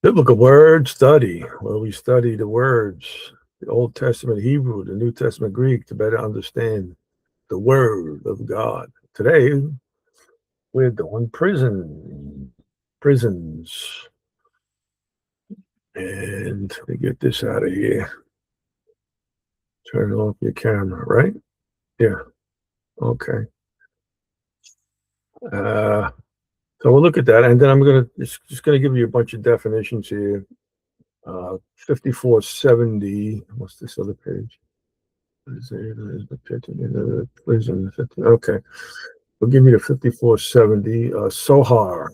Biblical word study, where we study the words, the Old Testament Hebrew, the New Testament Greek, to better understand the word of God. Today, we're doing prisons. And let me get this out of here. Turn off your camera, right? Yeah. Okay. So we'll look at that, and then I'm gonna just gonna give you a bunch of definitions here. 5470. What's this other page? Is there the prison? Okay, we'll give you the 5470. Sohar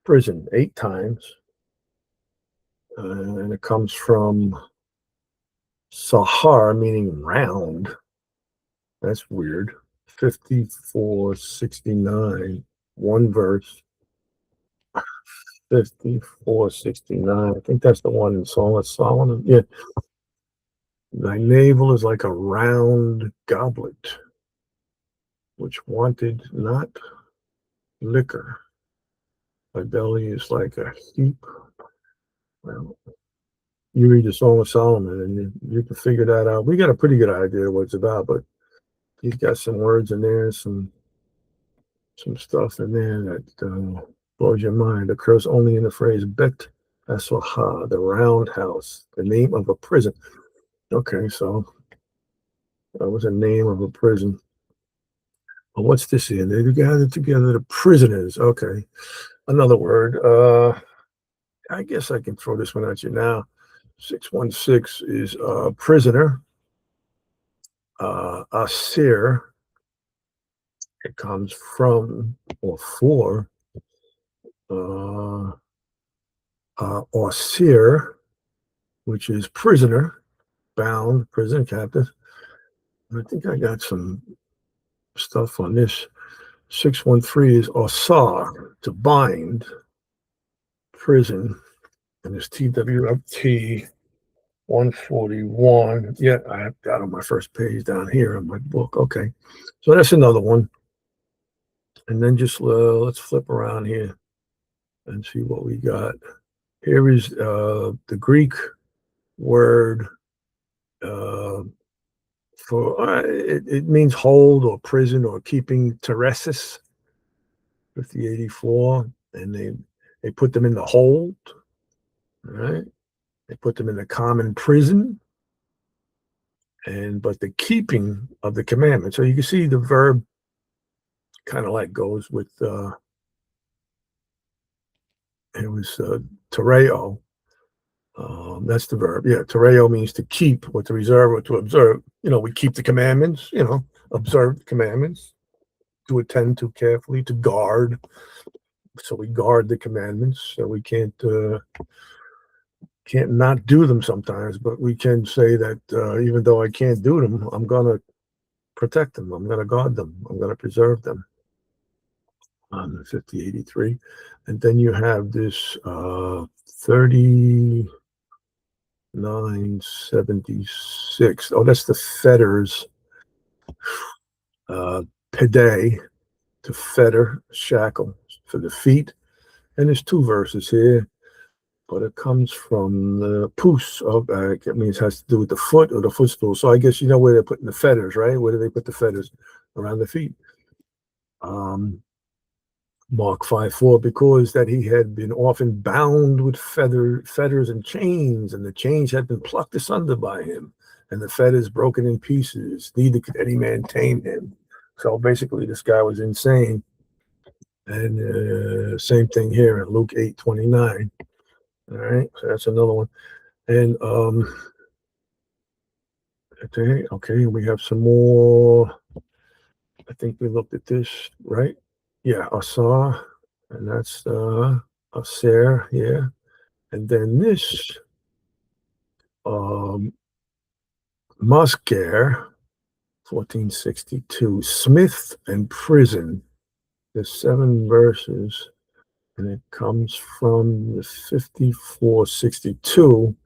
prison 8 times, and it comes from Sahar, meaning round. That's weird. 5469, one verse. 5469. I think that's the one in Song of Solomon. Yeah. Thy navel is like a round goblet, which wanted not liquor. Thy belly is like a heap. Well, you read the Song of Solomon and you can figure that out. We got a pretty good idea what it's about, but he's got some words in there, some stuff in there that blows your mind. Occurs only in the phrase Bet Asoha, the round house, the name of a prison. Okay, so that was a name of a prison. Well, what's this here? They gathered together the prisoners. Okay, another word. I guess I can throw this one at you now. 616 is prisoner. Asir. It comes from or for Asir, which is prisoner, bound, prison captive. I think I got some stuff on this. 613 is Asar, to bind, prison, and it's TWFT 141. Yeah, I have got on my first page down here in my book. Okay, so that's another one. And then just let's flip around here and see what we got. Here is the Greek word for it means hold or prison or keeping, teresis, 5084, and they put them in the hold, right? They put them in the common prison, but the keeping of the commandment. So you can see the verb kind of like goes with it was tereo. That's the verb. Yeah, tereo means to keep or to reserve or to observe. We keep the commandments, observe the commandments, to attend to carefully, to guard. So we guard the commandments. So we can't not do them sometimes, but we can say that even though I can't do them, I'm going to protect them. I'm going to guard them. I'm going to preserve them. On 5083. And then you have this 3976. Oh, that's the fetters. Pede, to fetter, shackle for the feet. And there's two verses here, but it comes from the pus. It means it has to do with the foot or the footstool. So I guess you know where they're putting the fetters, right? Where do they put the fetters? Around the feet. Mark 5:4, because that he had been often bound with fetters and chains, and the chains had been plucked asunder by him, and the fetters broken in pieces. Neither could any man tame him. So basically, this guy was insane. And same thing here in Luke 8:29. All right, so that's another one. And okay, we have some more. I think we looked at this, right? Yeah, Asar, and that's Aser, yeah. And then this Musker, 1462, Smith and prison. There's 7 verses, and it comes from the 5462,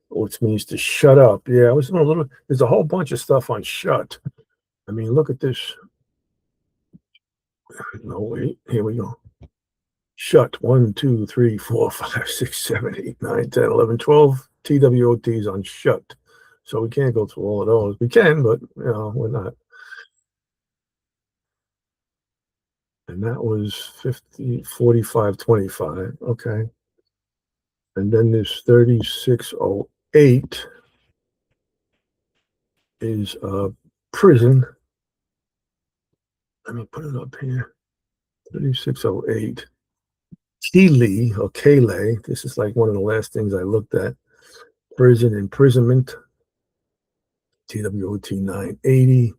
which means to shut up. Yeah, I was in a little. There's a whole bunch of stuff on shut. I mean, look at this. No, wait. Here we go. Shut 1, 2, 3, 4, 5, 6, 7, 8, 9, 10, 11, 12 TWOTs on shut. So we can't go through all of those. We can, but we're not. And that was 50, 45, 25. Okay. And then this 3608 is prison. Let me put it up here. 3608. Keeley or Kele. This is like one of the last things I looked at. Prison imprisonment. TWOT 980.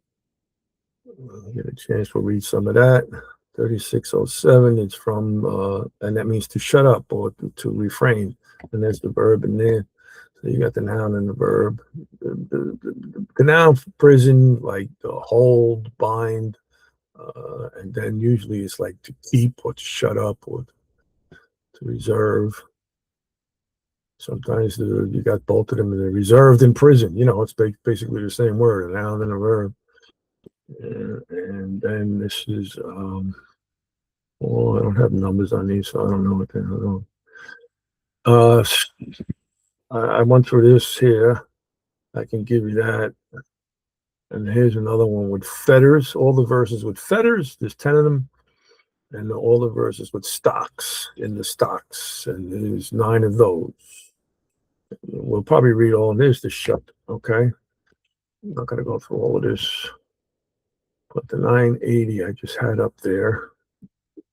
I'll get a chance to read some of that. 3607 is from, and that means to shut up or to refrain. And there's the verb in there. So you got the noun and the verb. The noun for prison, like hold, bind, and then usually it's like to keep or to shut up or to reserve. Sometimes you got both of them and they're reserved in prison. It's basically the same word, a noun and a verb. And then this is, I don't have numbers on these, so I don't know what the hell. I went through this here. I can give you that. And here's another one with fetters. All the verses with fetters. There's 10 of them. And all the verses with stocks in the stocks. And there's 9 of those. We'll probably read all of this to shut. Okay. I'm not going to go through all of this. But the 980 I just had up there.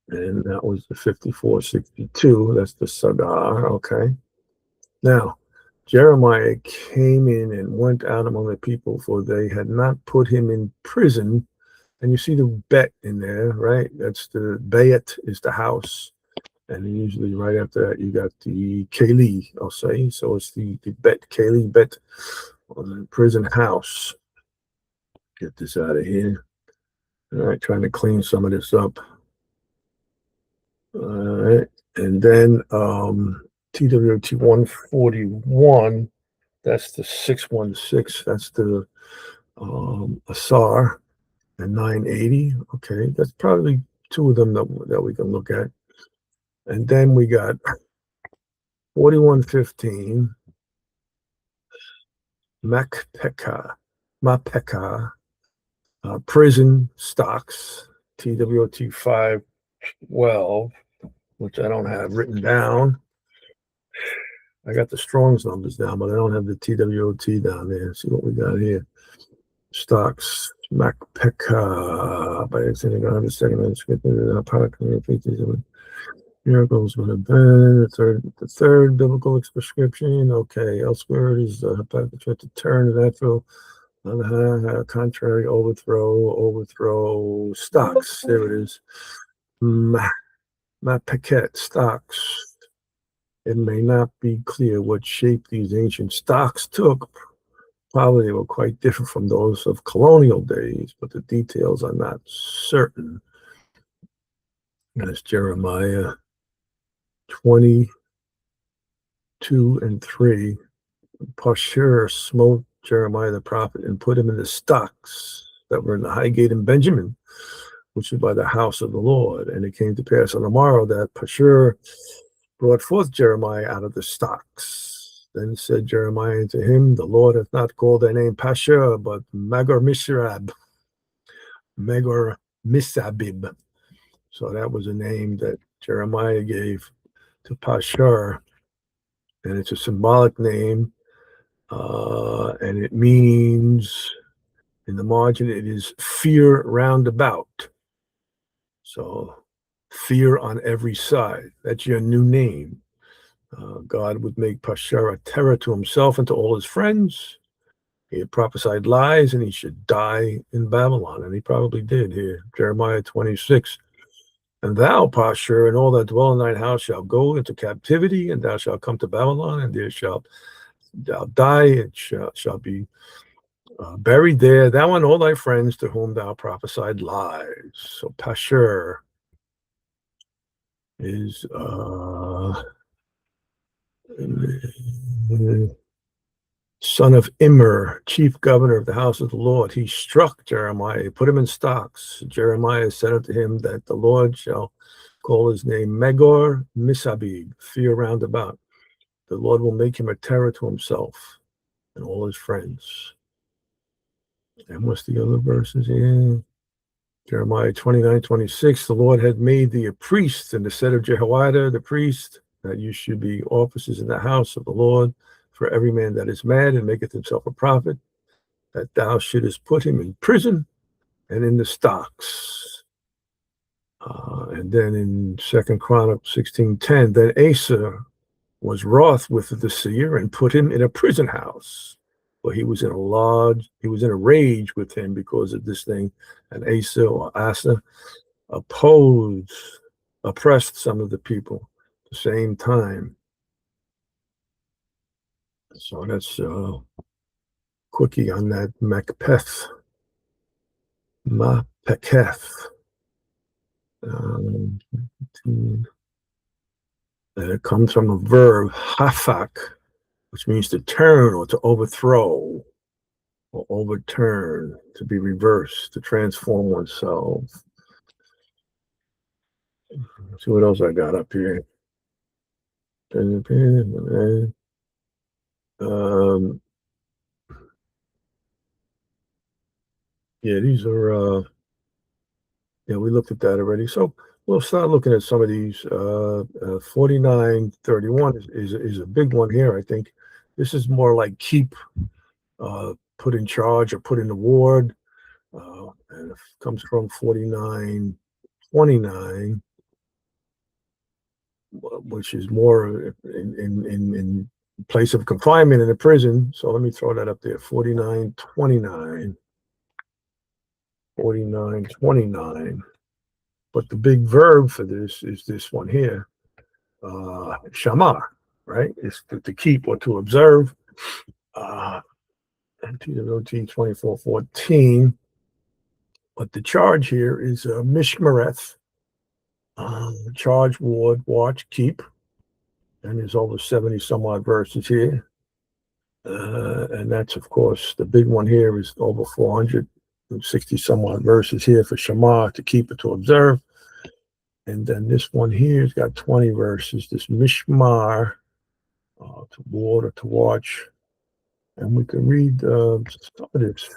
And that was the 5462. That's the Sagar. Okay. Now, Jeremiah came in and went out among the people, for they had not put him in prison. And you see the bet in there, right? That's the bayet is the house. And usually right after that, you got the Keli, I'll say. So it's the bet, Keli bet on the prison house. Get this out of here. All right, trying to clean some of this up. All right. And then TWT 141, that's the 616, that's the Asar, and 980. Okay, that's probably 2 of them that we can look at. And then we got 4115, Mapeka, prison stocks, TWT 512, which I don't have written down. I got the Strong's numbers down, but I don't have the TWOT down there. See what we got here. Stocks, Mapeka, by extending on the second miracles would have been the third biblical prescription. Okay, elsewhere is to turn natural, contrary, overthrow, stocks. There it is. Mapeket, stocks. It may not be clear what shape these ancient stocks took. Probably they were quite different from those of colonial days, but the details are not certain. That's Jeremiah 22 and 3. Pashur smote Jeremiah the prophet and put him in the stocks that were in the high gate in Benjamin, which is by the house of the Lord. And it came to pass on the morrow that Pashur brought forth Jeremiah out of the stocks. Then said Jeremiah unto him, the Lord hath not called thy name Pashur, but Magor Misabib. So that was a name that Jeremiah gave to Pashur, and it's a symbolic name, and it means, in the margin, it is fear round about. So fear on every side. That's your new name. God would make Pashur a terror to himself and to all his friends. He had prophesied lies, and he should die in Babylon, and he probably did here. Jeremiah 26. And thou, Pashur, and all that dwell in thine house shall go into captivity, and thou shalt come to Babylon, and there shalt thou die, and shall be buried there, thou and all thy friends to whom thou prophesied lies. So Pashur is son of Immer, chief governor of the house of the Lord. He struck Jeremiah, put him in stocks. Jeremiah said unto him that the Lord shall Call his name Megor Misabib, fear round about. The Lord will make him a terror to himself and all his friends. And what's the other verses here? Jeremiah 29:26. The Lord had made thee a priest in the stead of Jehoiada, the priest, that you should be officers in the house of the Lord for every man that is mad and maketh himself a prophet, that thou shouldest put him in prison and in the stocks. And then in Second Chronicles 16:10, then Asa was wroth with the seer and put him in a prison house. For he was in a rage with him because of this thing. And Asa opposed, oppressed some of the people at the same time. So that's quickie on that Macbeth. Mapeketh. And it comes from a verb, hafak, which means to turn or to overthrow or overturn, to be reversed, to transform oneself. Let's see what else I got up here. Yeah, these are yeah, we looked at that already. So we'll start looking at some of these. 4931 is a big one here, I think. This is more like keep, put in charge or put in the ward. And it comes from 4929, which is more in place of confinement in a prison. So let me throw that up there. 4929. 4929. But the big verb for this is this one here, shamar, right? It's to keep or to observe. TWOT 2414. But the charge here is mishmareth, charge, ward, watch, keep. And there's over 70 some odd verses here. And that's, of course, the big one here is over 460 some odd verses here for shamar, to keep or to observe. And then this one here has got 20 verses, this mishmar, to ward or to watch. And we can read some of this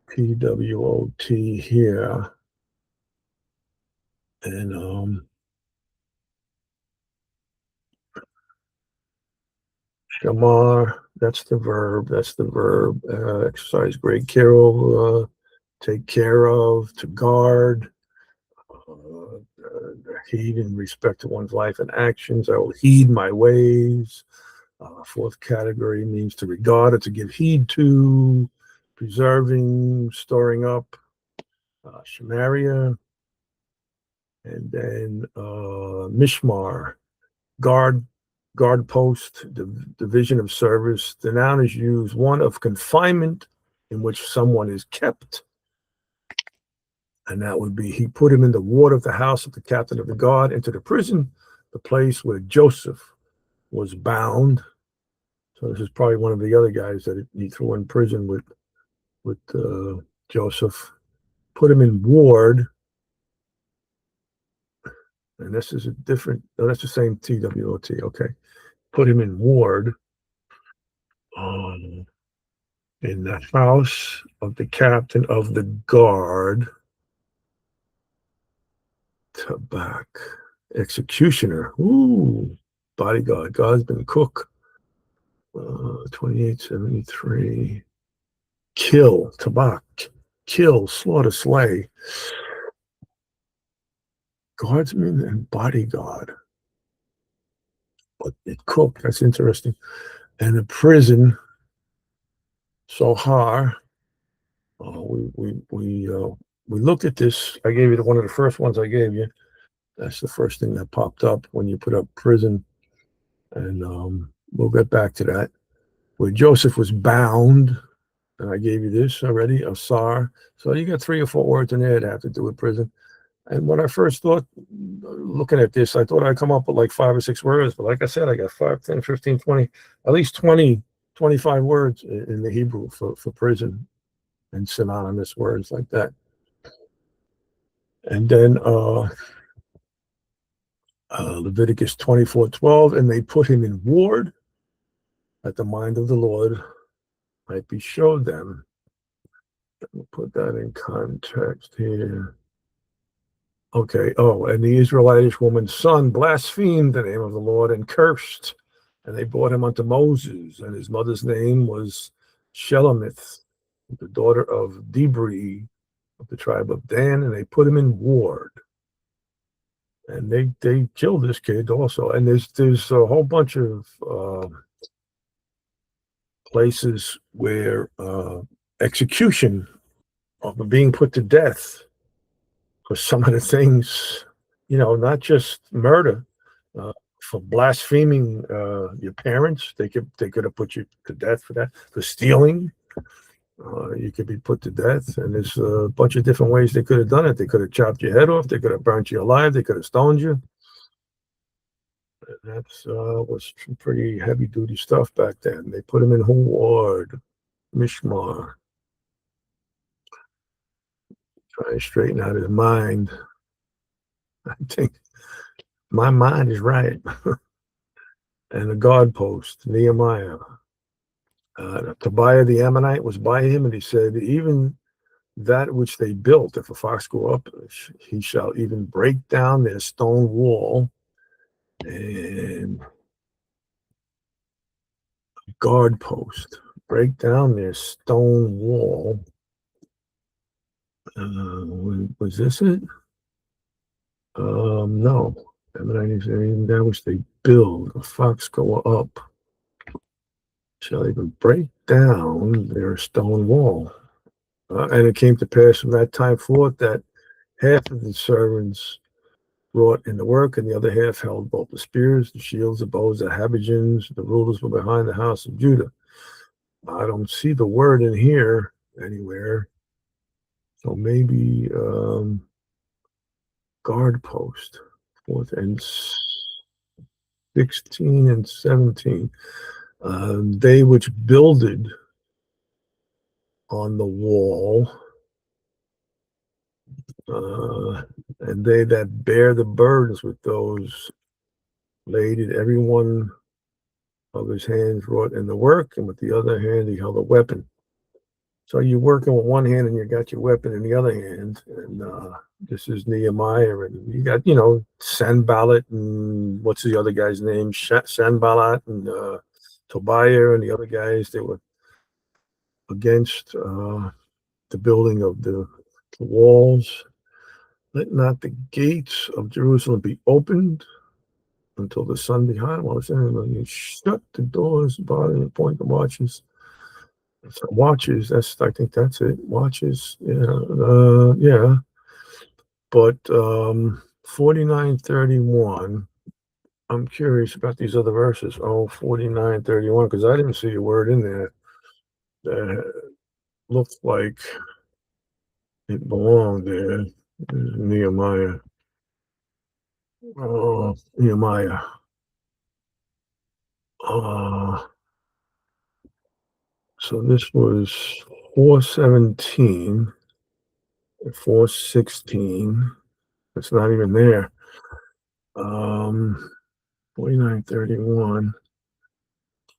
PWOT here. And shamar, that's the verb. Exercise great care of, take care of, to guard. Heed in respect to one's life and actions. I will heed my ways. Fourth category means to regard or to give heed to, preserving, storing up, Shamaria. And then Mishmar, guard post, division of service. The noun is used, one of confinement in which someone is kept. And that would be, he put him in the ward of the house of the captain of the guard, into the prison, the place where Joseph was bound. So this is probably one of the other guys that he threw in prison with Joseph. Put him in ward. And this is a different, no, that's the same TWOT, okay. Put him in ward in the house of the captain of the guard. Tabak, executioner, ooh, bodyguard, Gosman, cook, 2873. Kill, tabak, kill, slaughter, slay. Guardsman and bodyguard. But it cooked, that's interesting. And the prison, Sohar. We looked at this. I gave you one of the first ones I gave you. That's the first thing that popped up when you put up prison. And we'll get back to that. Where Joseph was bound, and I gave you this already, Asar. So you got 3 or 4 words in there that have to do with prison. And when I first thought, looking at this, I thought I'd come up with like 5 or 6 words. But like I said, I got 5, 10, 15, 20, at least 20, 25 words in the Hebrew for prison and synonymous words like that. And then Leviticus 24:12, and they put him in ward that the mind of the Lord might be showed them. We'll put that in context here. Okay. Oh, and the Israelitish woman's son blasphemed the name of the Lord and cursed. And they brought him unto Moses, and his mother's name was Shelemith, the daughter of Dibri of the tribe of Dan, and they put him in ward. And they killed this kid also. And there's a whole bunch of places where execution of being put to death for some of the things, not just murder, for blaspheming your parents. They could have put you to death for that. For stealing, you could be put to death. And there's a bunch of different ways they could have done it. They could have chopped your head off. They could have burnt you alive. They could have stoned you. That's was some pretty heavy duty stuff back then. They put him in ward, Mishmar, try to straighten out his mind. I think my mind is right. And the guard post, Nehemiah. Tobiah the Ammonite was by him, and he said, even that which they built, if a fox go up, he shall even break down their stone wall and guard post. Break down their stone wall. Was this it? No. Ammonite is even that which they build, a fox go up, shall even break down their stone wall. And it came to pass from that time forth that half of the servants wrought in the work, and the other half held both the spears, the shields, the bows, the habergeons. The rulers were behind the house of Judah. I don't see the word in here anywhere. So maybe guard post, 4th and 16 and 17. They which builded on the wall, and they that bear the burdens with those laid in every one of his hands wrought in the work, and with the other hand he held a weapon. So you're working with one hand and you got your weapon in the other hand. And this is Nehemiah, and you got, Sanballat, and what's the other guy's name? Sanballat and Tobiah and the other guys. They were against the building of the walls. Let not the gates of Jerusalem be opened until the sun be hot. While you shut the doors, bottom and point the watches. So watches. I think that's it. Watches. Yeah. Yeah. But 49:31. I'm curious about these other verses. Oh, 49:31, because I didn't see a word in there that looked like it belonged there. Nehemiah. Oh, Nehemiah. So this was 4:17, 4:16. It's not even there. 49:31,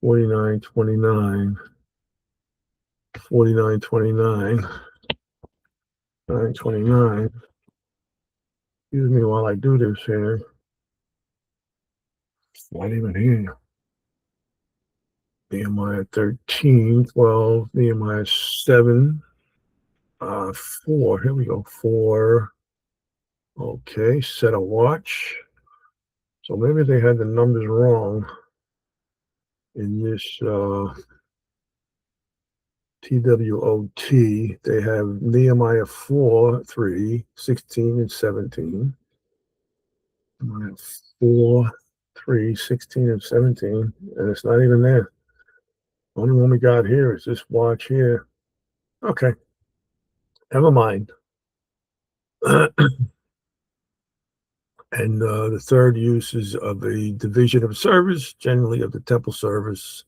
49:29, 49:29, 9:29. Excuse me while I do this here. It's not even here. Nehemiah 13:12, Nehemiah 7, 4. Here we go. 4. Okay, set a watch. So maybe they had the numbers wrong in this TWOT. They have Nehemiah 4, 3, 16, and 17. Nehemiah 4, 3, 16, and 17, and it's not even there. Only one we got here is this watch here. Okay, never mind. And the third use is of a division of service, generally of the temple service,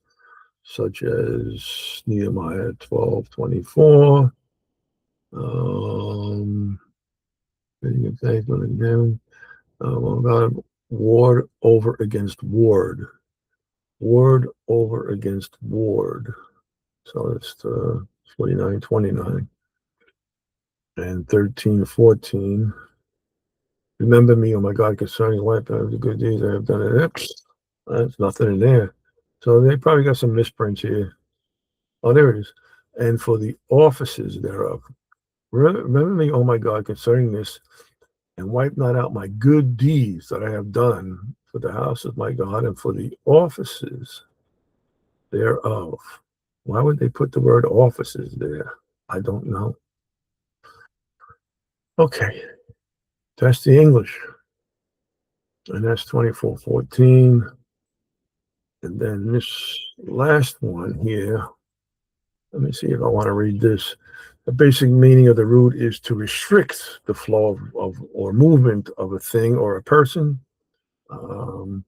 such as Nehemiah 12:24. Well, God, Ward over against ward. Ward over against ward. So it's 29, 29. And 13, 14. Remember me, oh my God, concerning life, the good deeds I have done. There's nothing in there. So they probably got some misprints here. Oh, there it is. And for the offices thereof. Remember me, oh my God, concerning this, and wipe not out my good deeds that I have done for the house of my God and for the offices thereof. Why would they put the word offices there? I don't know. Okay, that's the English. And that's 24:14. And then this last one here, let me see if I want to read this. The basic meaning of the root is to restrict the flow of or movement of a thing or a person. Um,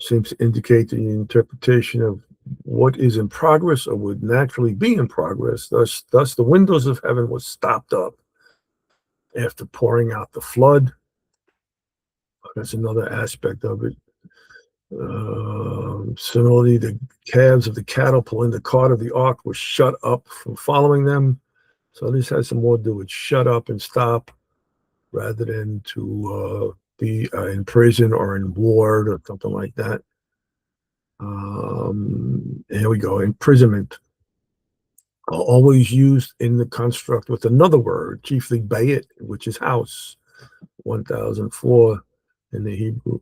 Seems to indicate the interpretation of what is in progress or would naturally be in progress. Thus, the windows of heaven was stopped up after pouring out the flood. That's another aspect of it. Similarly, the calves of the cattle pulling the cart of the ark were shut up from following them. So this has some more to do with shut up and stop rather than to be in prison or in ward or something like that. Here we go. Imprisonment. Always used in the construct with another word, chiefly bayit, which is house, 1004 in the Hebrew,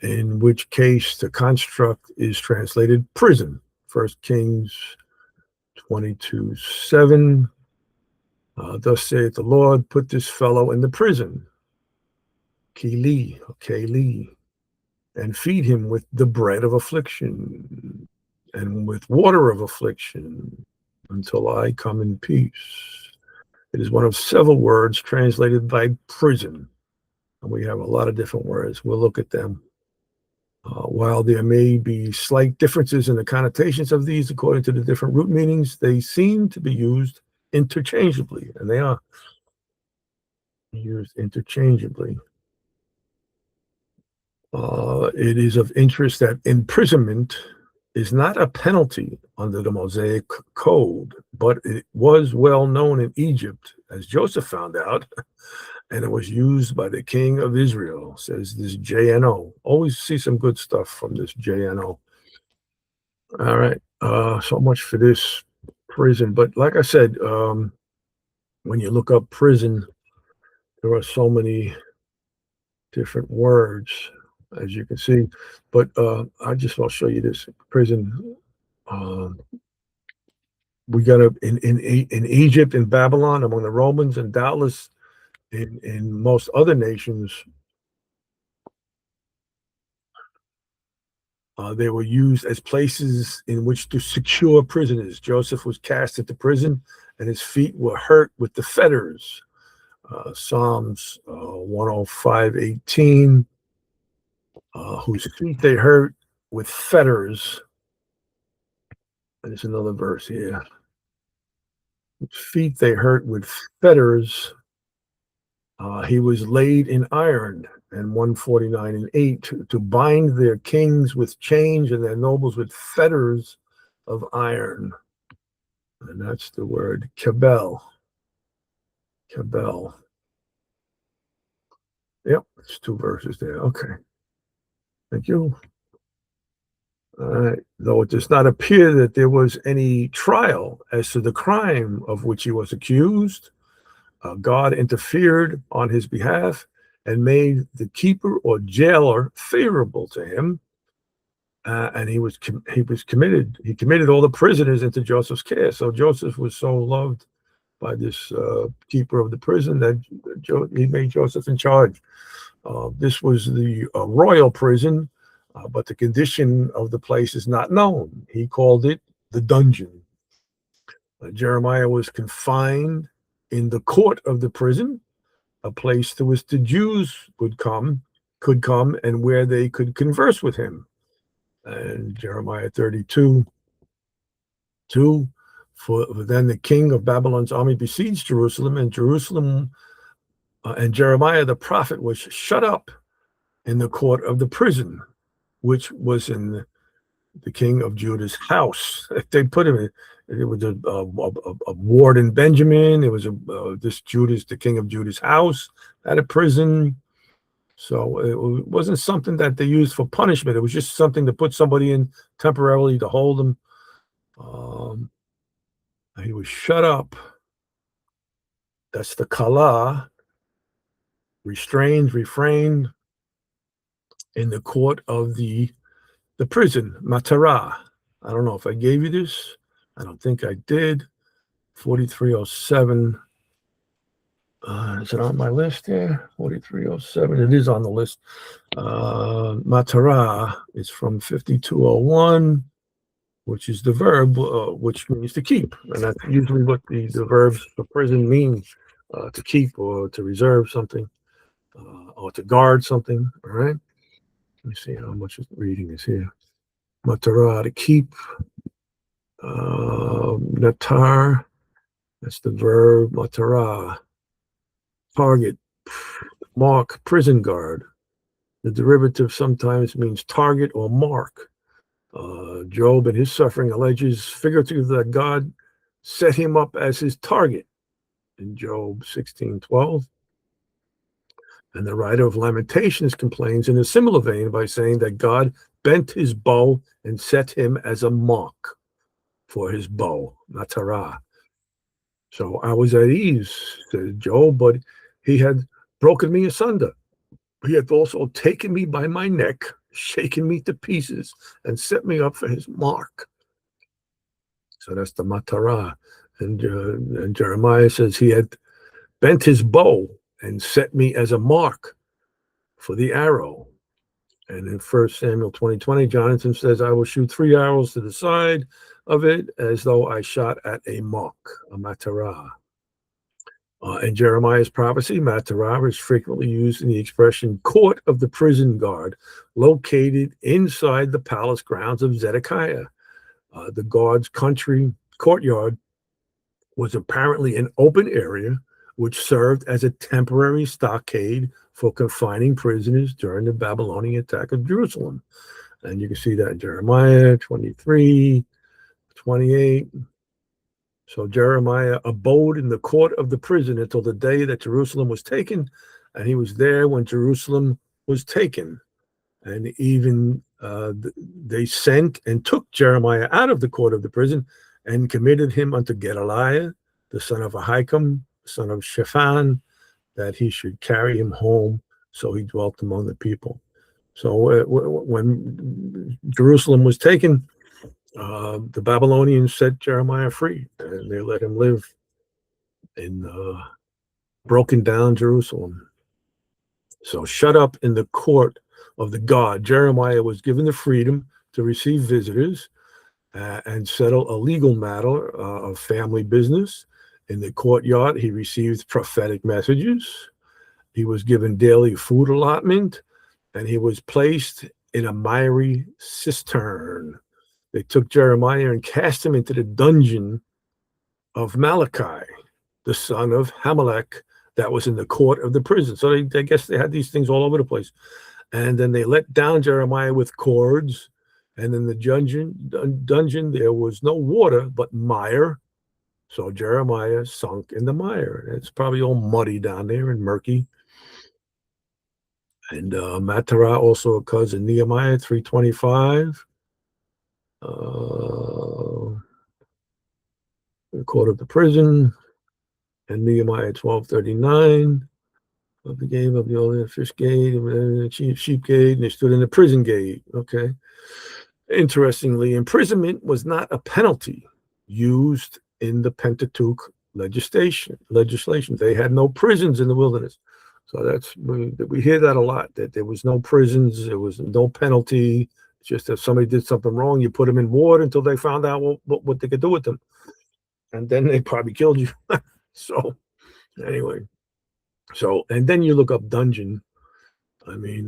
in which case the construct is translated prison. 1 Kings 22:7. Thus saith the Lord, put this fellow in the prison, Kili, Kali, and feed him with the bread of affliction and with water of affliction until I come in peace. It is one of several words translated by prison. And we have a lot of different words. We'll look at them. While there may be slight differences in the connotations of these according to the different root meanings, they seem to be used interchangeably, and they are used interchangeably. It is of interest that imprisonment is not a penalty under the Mosaic Code, but it was well known in Egypt, as Joseph found out, and it was used by the king of Israel, says this JNO. Always see some good stuff from this JNO. All right, so much for this prison. But like I said, when you look up prison, there are so many different words, as you can see. But I'll show you this prison. Um, we got in Egypt, in Babylon, among the Romans, and doubtless in most other nations, they were used as places in which to secure prisoners. Joseph was cast into prison, and his feet were hurt with the fetters. Psalms 105:18, whose feet they hurt with fetters. There's another verse here. Whose feet they hurt with fetters. He was laid in iron, and 149:8, to bind their kings with chains and their nobles with fetters of iron. And that's the word kabel. Kabel. Yep, it's two verses there. Okay. Thank you. All right. Though it does not appear that there was any trial as to the crime of which he was accused, God interfered on his behalf and made the keeper or jailer favorable to him, and he was committed. He committed all the prisoners into Joseph's care. So Joseph was so loved by this keeper of the prison that he made Joseph in charge. This was the royal prison, but the condition of the place is not known. He called it the dungeon. Jeremiah was confined in the court of the prison, a place to which the Jews could come, and where they could converse with him. And Jeremiah 32:2, for then the king of Babylon's army besieged Jerusalem, and Jerusalem And Jeremiah the prophet was shut up in the court of the prison, which was in the king of Judah's house. They put him in. It was a ward in Benjamin. It was this Judah's, the king of Judah's house, at a prison. So it wasn't something that they used for punishment. It was just something to put somebody in temporarily to hold them. He was shut up. That's the kala, restrained, refrained, in the court of the prison, matara. I don't know if I gave you this. I don't think I did. 4307. Is it on my list here? 4307. It is on the list. Matara is from 5201, which is the verb, which means to keep. And that's usually what the verbs for prison mean, to keep or to reserve something, or to guard something. All right. Let me see how much reading is here. Matara, to keep. Natar, that's the verb. Matara, target, mark, prison guard. The derivative sometimes means target or mark. Job, in his suffering, alleges figuratively that God set him up as his target in Job 16:12. And the writer of Lamentations complains in a similar vein by saying that God bent his bow and set him as a mark for his bow, Matara. So I was at ease, said Job, but he had broken me asunder. He had also taken me by my neck, shaken me to pieces, and set me up for his mark. So that's the matara. And Jeremiah says he had bent his bow and set me as a mark for the arrow. And in 1 Samuel 20:20, Jonathan says, I will shoot 3 arrows to the side of it as though I shot at a mark, a matara. In Jeremiah's prophecy, matara is frequently used in the expression court of the prison guard, located inside the palace grounds of Zedekiah. The guard's country courtyard was apparently an open area which served as a temporary stockade for confining prisoners during the Babylonian attack of Jerusalem. And you can see that in Jeremiah 23:28. So Jeremiah abode in the court of the prison until the day that Jerusalem was taken, and he was there when Jerusalem was taken. And even they sent and took Jeremiah out of the court of the prison and committed him unto Gedaliah, the son of Ahikam, son of Shaphan, that he should carry him home. So he dwelt among the people. So when Jerusalem was taken, the Babylonians set Jeremiah free, and they let him live in broken down Jerusalem. So shut up in the court of the God, Jeremiah was given the freedom to receive visitors and settle a legal matter of family business. In the courtyard, he received prophetic messages. He was given daily food allotment, and he was placed in a miry cistern. They took Jeremiah and cast him into the dungeon of Malachi, the son of Hamelech, that was in the court of the prison. So I guess they had these things all over the place. And then they let down Jeremiah with cords. And in the dungeon, there was no water but mire. So Jeremiah sunk in the mire. It's probably all muddy down there and murky. And Matara also occurs in Nehemiah 3:25. The court of the prison, and Nehemiah 12:39. Of the gate of the old fish gate, and the sheep gate, and they stood in the prison gate. Okay. Interestingly, imprisonment was not a penalty used in the Pentateuch legislation. They had no prisons in the wilderness. So we hear that a lot, that there was no prisons, there was no penalty. Just if somebody did something wrong, you put them in ward until they found out what they could do with them. And then they probably killed you. So anyway. So, and then you look up dungeon. I mean,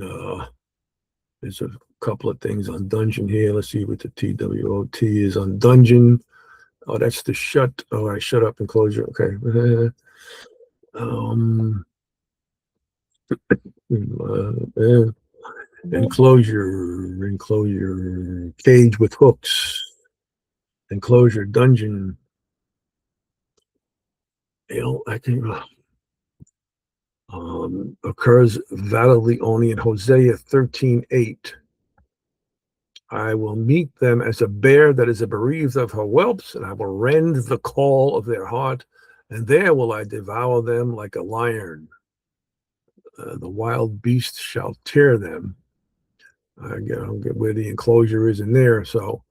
there's a couple of things on dungeon here. Let's see what the TWOT is on dungeon. Oh, that's the shut. All right, shut up and close your. Okay. And enclosure, cage with hooks, enclosure, dungeon. I think occurs validly only in Hosea 13:8. I will meet them as a bear that is bereaved of her whelps, and I will rend the caul of their heart, and there will I devour them like a lion. The wild beast shall tear them. I don't get where the enclosure is in there. So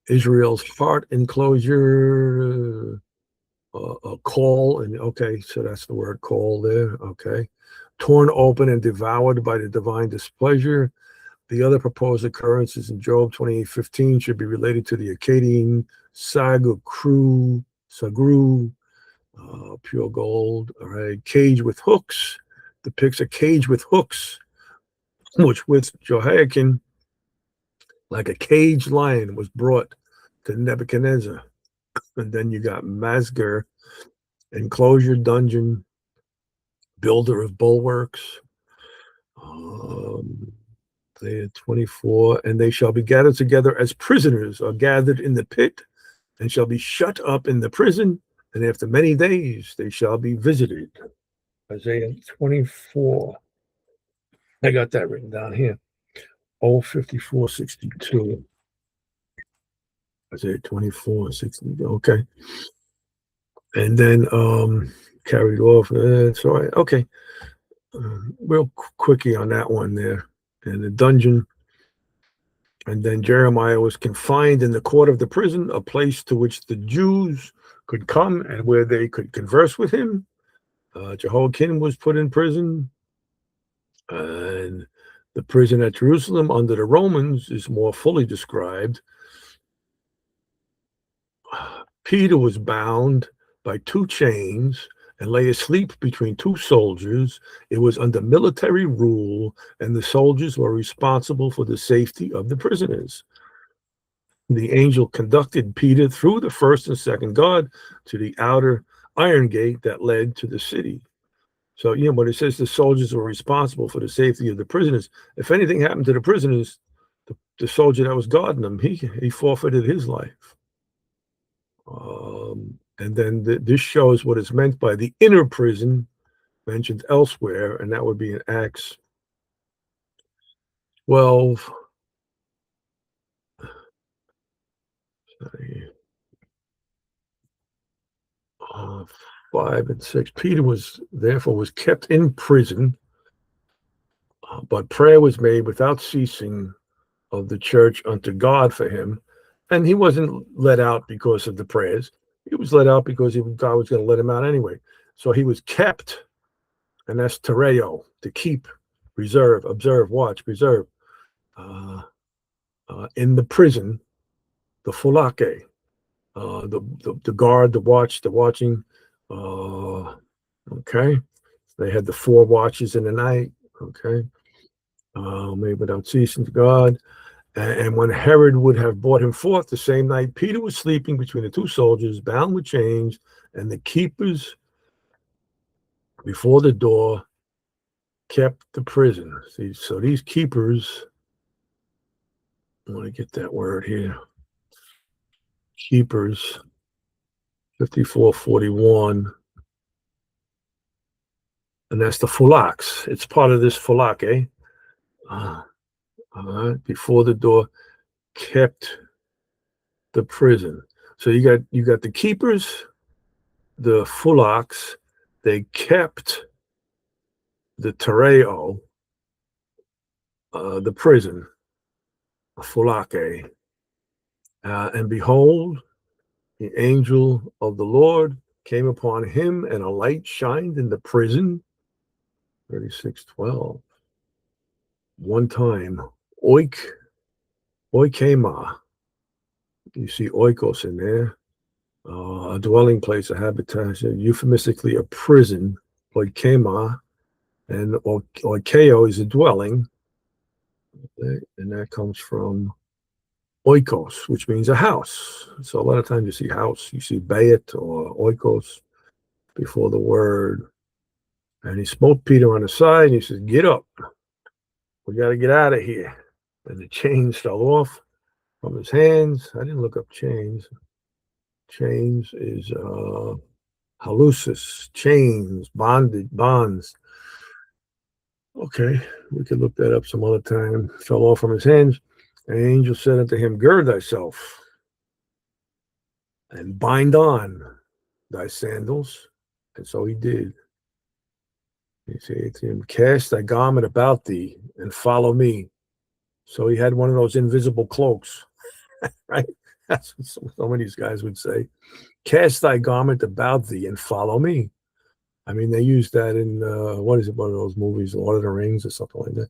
Israel's heart enclosure, a caul, and okay, so that's the word caul there. Okay, torn open and devoured by the divine displeasure. The other proposed occurrences in Job 28:15 should be related to the Akkadian Sagru, pure gold. All right, cage with hooks depicts a cage with hooks, which with Jehoiakim, like a caged lion, was brought to Nebuchadnezzar. And then you got Masger, enclosure, dungeon, builder of bulwarks. They had 24, and they shall be gathered together as prisoners are gathered in the pit, and shall be shut up in the prison, and after many days they shall be visited. Isaiah 24. I got that written down here. 54:62. Isaiah 24:62. Okay. And then carried off. It's all right. Okay. Real quickie on that one there. In the dungeon. And then Jeremiah was confined in the court of the prison, a place to which the Jews could come and where they could converse with him. Jehoiakim was put in prison. And the prison at Jerusalem under the Romans is more fully described. Peter was bound by two chains and lay asleep between two soldiers. It was under military rule, and the soldiers were responsible for the safety of the prisoners. The angel conducted Peter through the first and second guard to the outer iron gate that led to the city. So, when it says the soldiers were responsible for the safety of the prisoners, if anything happened to the prisoners, the soldier that was guarding them, he forfeited his life. And then this shows what is meant by the inner prison mentioned elsewhere, and that would be in Acts 12. 5 and 6. Peter was kept in prison, but prayer was made without ceasing of the church unto God for him. And he wasn't let out because of the prayers. He was let out because God was going to let him out anyway. So he was kept, and that's tereo, to keep, reserve, observe, watch, preserve, in the prison, the fulake, the guard, the watch, the watching. Okay. They had the 4 watches in the night. Okay. Made without ceasing to God. And when Herod would have brought him forth the same night, Peter was sleeping between the 2 soldiers, bound with chains, and the keepers before the door kept the prison. See, so these keepers, I want to get that word here. Keepers, 54:41. And that's the fulaks. It's part of this fulake. Before the door kept the prison. So you got the keepers, the fulaks. They kept the tereo, the prison, fulake. And behold, the angel of the Lord came upon him, and a light shined in the prison. 36:12. One time, oikema. You see oikos in there. A dwelling place, a habitation, euphemistically a prison, oikema, and oikeo is a dwelling, and that comes from oikos, which means a house. So a lot of times you see house, you see bayit or oikos before the word. And he smote Peter on the side, and he says, "Get up. We got to get out of here." And the chains fell off from his hands. I didn't look up chains. Chains is halusis, chains, bonded, bonds. Okay, we could look that up some other time. Fell off from his hands. And the angel said unto him, "Gird thyself and bind on thy sandals." And so he did. He said to him, "Cast thy garment about thee and follow me." So he had one of those invisible cloaks, right? That's what some of these guys would say. Cast thy garment about thee and follow me. I mean, they use that in, what is it, one of those movies, Lord of the Rings or something like that.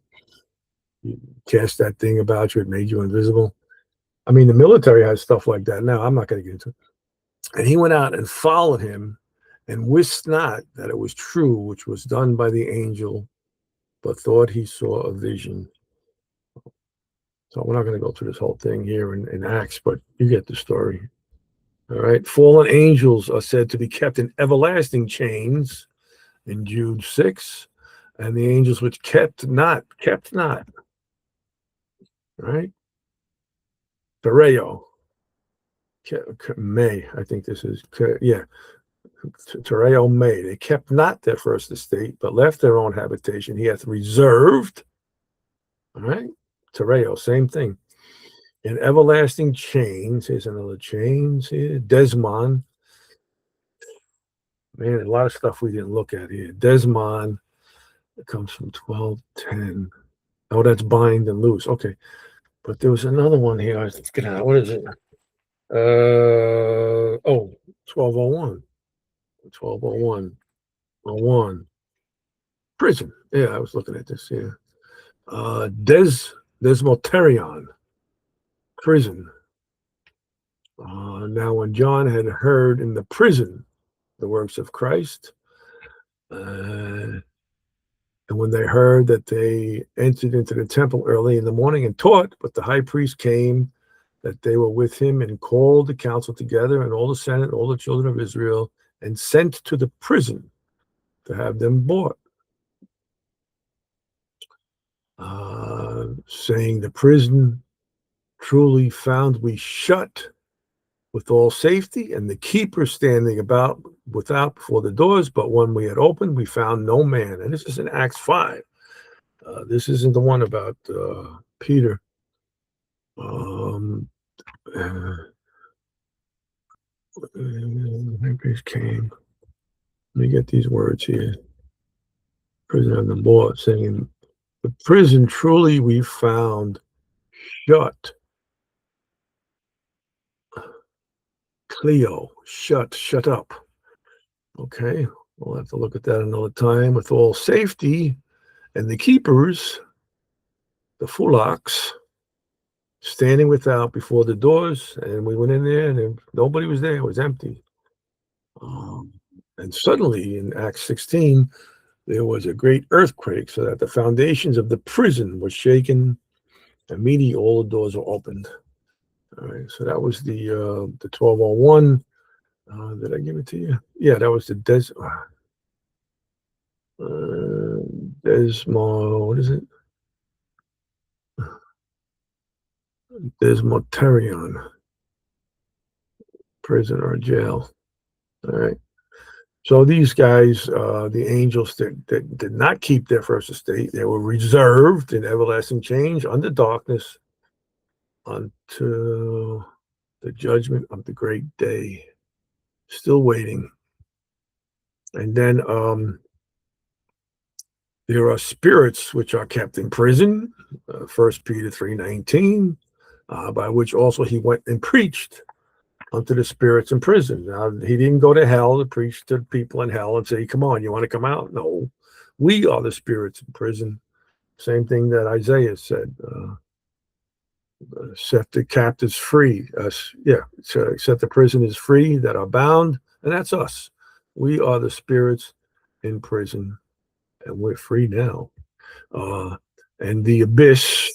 You cast that thing about you, it made you invisible. I mean, the military has stuff like that now. I'm not going to get into it. And he went out and followed him and wist not that it was true, which was done by the angel, but thought he saw a vision. So we're not going to go through this whole thing here in Acts, but you get the story. All right. Fallen angels are said to be kept in everlasting chains in Jude 6, and the angels which kept not. Right? Tereo. May, I think this is, yeah. Tereo May. They kept not their first estate, but left their own habitation. He hath reserved. All right. Tereo, same thing. In everlasting chains. Here's another chains here. Desmond. Man, a lot of stuff we didn't look at here. Desmond. It comes from 12:10. Oh, that's bind and loose. Okay. But there was another one here. Let's get out. What is it? 1201. 1201. 01. Prison. Yeah, I was looking at this here. Desmoterion. Prison. Now, when John had heard in the prison the works of Christ, and when they heard that they entered into the temple early in the morning and taught, but the high priest came, that they were with him, and called the council together, and all the senate, all the children of Israel, and sent to the prison to have them brought, saying, the prison truly found we shut with all safety, and the keeper standing about without before the doors. But when we had opened, we found no man. And this is in Acts 5. This isn't the one about Peter. Came. Let me get these words here. Prison on the board, saying, the prison truly we found shut. Cleo, shut up. Okay, we'll have to look at that another time. With all safety, and the keepers, the fulaks, standing without before the doors, and we went in there, and nobody was there. It was empty. And suddenly, in Acts 16, there was a great earthquake, so that the foundations of the prison were shaken. Immediately, all the doors were opened. All right, so that was the 1201. Did I give it to you? Yeah, that was the Desmo. What is it? Desmoterion. Prison or jail. All right. So these guys, the angels that did not keep their first estate, they were reserved in everlasting change under darkness unto the judgment of the great day. Still waiting. And then there are spirits which are kept in prison, 1 Peter 3:19, by which also he went and preached unto the spirits in prison. Now, he didn't go to hell to preach to people in hell and say, come on, you want to come out? No, we are the spirits in prison. Same thing that Isaiah said, set the captives free. Set the prisoners free that are bound, and that's us. We are the spirits in prison, and we're free now. And the abyss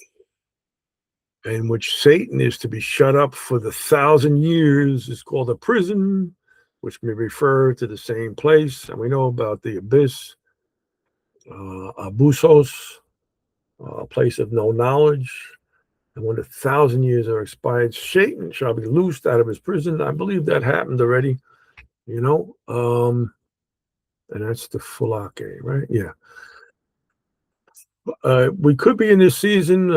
in which Satan is to be shut up for the 1,000 years is called a prison, which may refer to the same place. And we know about the abyss Abusos, a place of no knowledge. And when 1,000 years are expired, Satan shall be loosed out of his prison. I believe that happened already, you know. And that's the Fulake, right? Yeah. We could be in this season,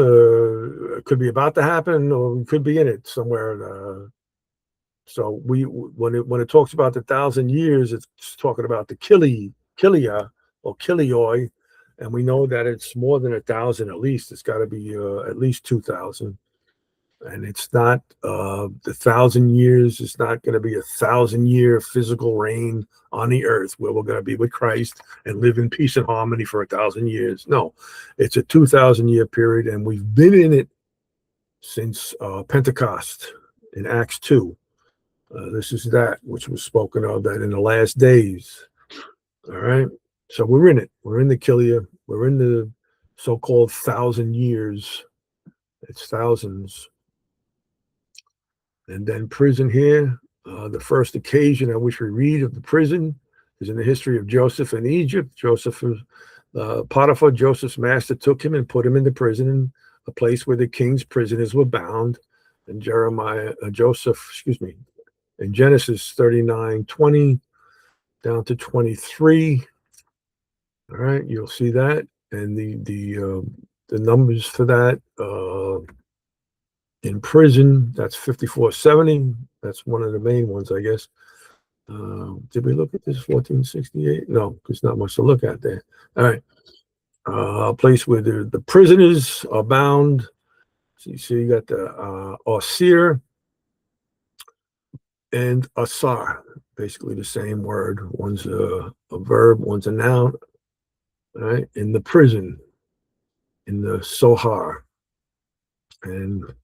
it could be about to happen, or we could be in it somewhere. So when it talks about the 1,000 years, it's talking about the Kilia or Kilioi, and we know that it's more than 1,000 at least. It's got to be at least 2,000, and it's not the 1,000 years. It's not going to be 1,000 year physical reign on the earth where we're going to be with Christ and live in peace and harmony for 1,000 years. No, it's a 2,000 year period, and we've been in it since Pentecost in Acts 2. This is that which was spoken of that in the last days. All right. So we're in it. We're in the Kilia. We're in the so-called 1,000 years. It's thousands. And then prison here. The first occasion on which we read of the prison is in the history of Joseph in Egypt. Potiphar, Joseph's master, took him and put him into prison, a place where the king's prisoners were bound. And in Genesis 39:20 down to 23. All right, you'll see that, and the numbers for that in prison. That's 5470. That's one of the main ones, I guess. Did we look at this 1468? No, there's not much to look at there. All right, a place where the prisoners are bound. So you got the Osir and Asar, basically the same word. One's a verb, one's a noun. All right, in the prison, in the Sohar,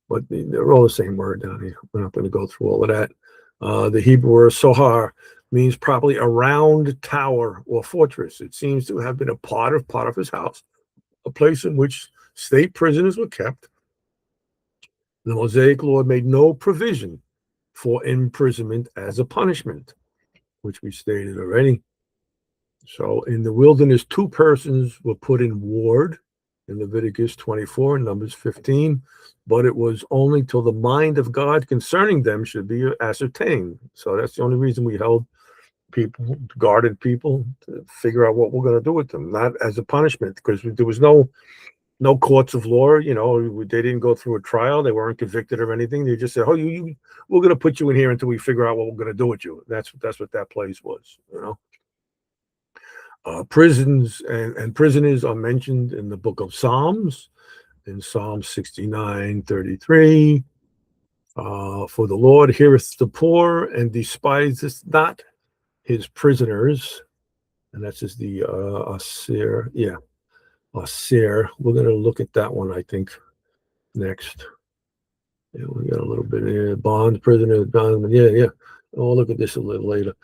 but they're all the same word down here. We're not going to go through all of that. The Hebrew word Sohar means probably a round tower or fortress. It seems to have been a part of Potiphar's house, a place in which state prisoners were kept. The Mosaic law made no provision for imprisonment as a punishment, which we stated already. So in the wilderness, 2 persons were put in ward in Leviticus 24 and Numbers 15, but it was only till the mind of God concerning them should be ascertained. So that's the only reason we held people, guarded people, to figure out what we're going to do with them, not as a punishment, because there was no courts of law. They didn't go through a trial. They weren't convicted or anything. They just said, "Oh, we're going to put you in here until we figure out what we're going to do with you." That's what that place was. Prisons and prisoners are mentioned in the book of Psalms, in Psalm 69:33. For the Lord heareth the poor and despiseth not his prisoners. And that's just the Asir. Yeah, Asir. We're going to look at that one, I think, next. Yeah, we got a little bit here. Bond, prisoner, bond. Yeah. We'll look at this a little later.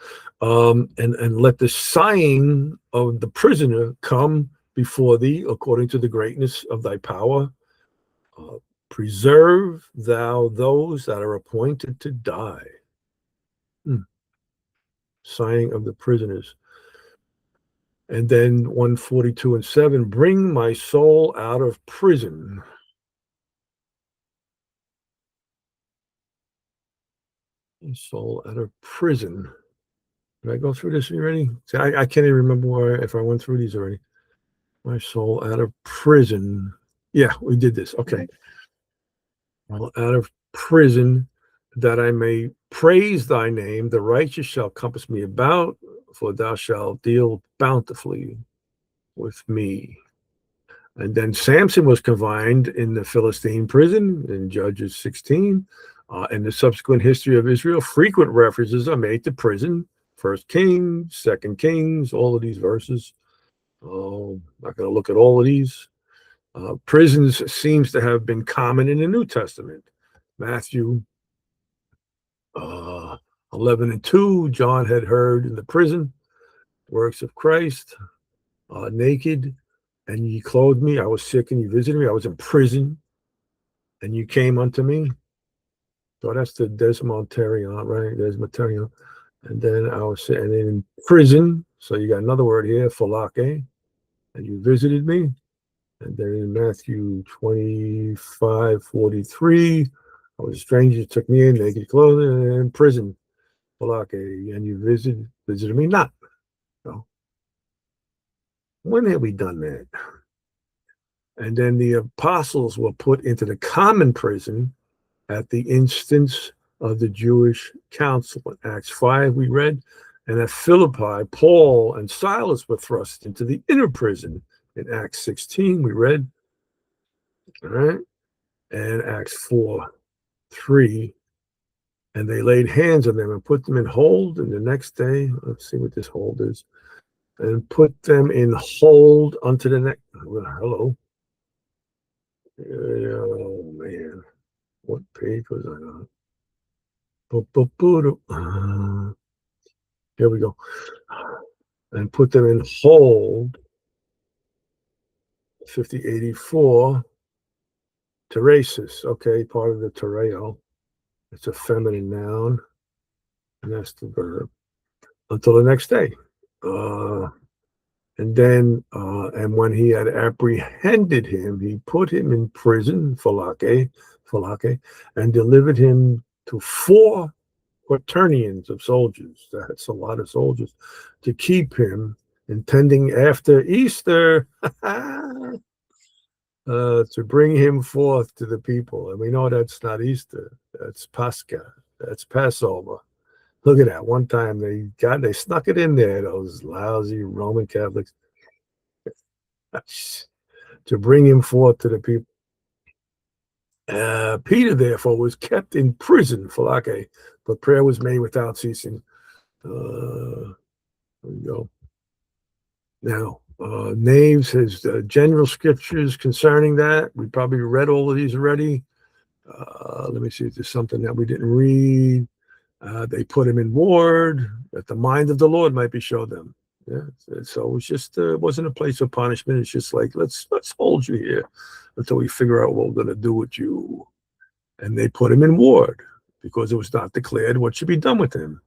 And let the sighing of the prisoner come before thee according to the greatness of thy power. Preserve thou those that are appointed to die. Sighing of the prisoners. And then 142:7, bring my soul out of prison. Soul out of prison. Did I go through this already? See, I can't even remember if I went through these already. My soul out of prison. Yeah, we did this. Okay. Well, out of prison, that I may praise thy name, the righteous shall compass me about, for thou shalt deal bountifully with me. And then Samson was confined in the Philistine prison in Judges 16. In the subsequent history of Israel, frequent references are made to prison. 1 Kings, 2 Kings, all of these verses. I'm not going to look at all of these. Prisons seems to have been common in the New Testament. Matthew 11:2, John had heard in the prison works of Christ, naked, and ye clothed me. I was sick, and you visited me. I was in prison, and you came unto me. So that's the desmoterion, right? Desmoterion. And then I was sitting in prison. So you got another word here, philake. and you visited me. And then in Matthew 25:43, I was a stranger, you took me in, naked clothing, and in prison, and you visited me not. So, when have we done that? And then the apostles were put into the common prison at the instance of the Jewish council. In Acts 5, we read, and at Philippi, Paul and Silas were thrust into the inner prison. In Acts 16, we read, all right, and Acts 4:3, and they laid hands on them and put them in hold. And the next day, let's see what this hold is, and put them in hold unto the next. Well, hello. Oh, man. What page was I on? Here we go. And put them in hold, 5084, Teresis, okay, part of the tereo. It's a feminine noun, and that's the verb. Until the next day. And when he had apprehended him, he put him in prison, philake, and delivered him to 4 quaternions of soldiers. That's a lot of soldiers to keep him, intending after Easter to bring him forth to the people. And we know that's not Easter. That's Pascha. That's Passover. Look at that. One time they snuck it in there, those lousy Roman Catholics, to bring him forth to the people. Peter, therefore, was kept in prison, philake, but prayer was made without ceasing. There we go. Now, Naves has general scriptures concerning that. We probably read all of these already. Let me see if there's something that we didn't read. They put him in ward that the mind of the Lord might be showed them. Yeah, so it's just it wasn't a place of punishment. It's just like let's hold you here until we figure out what we're going to do with you. And they put him in ward because it was not declared what should be done with him.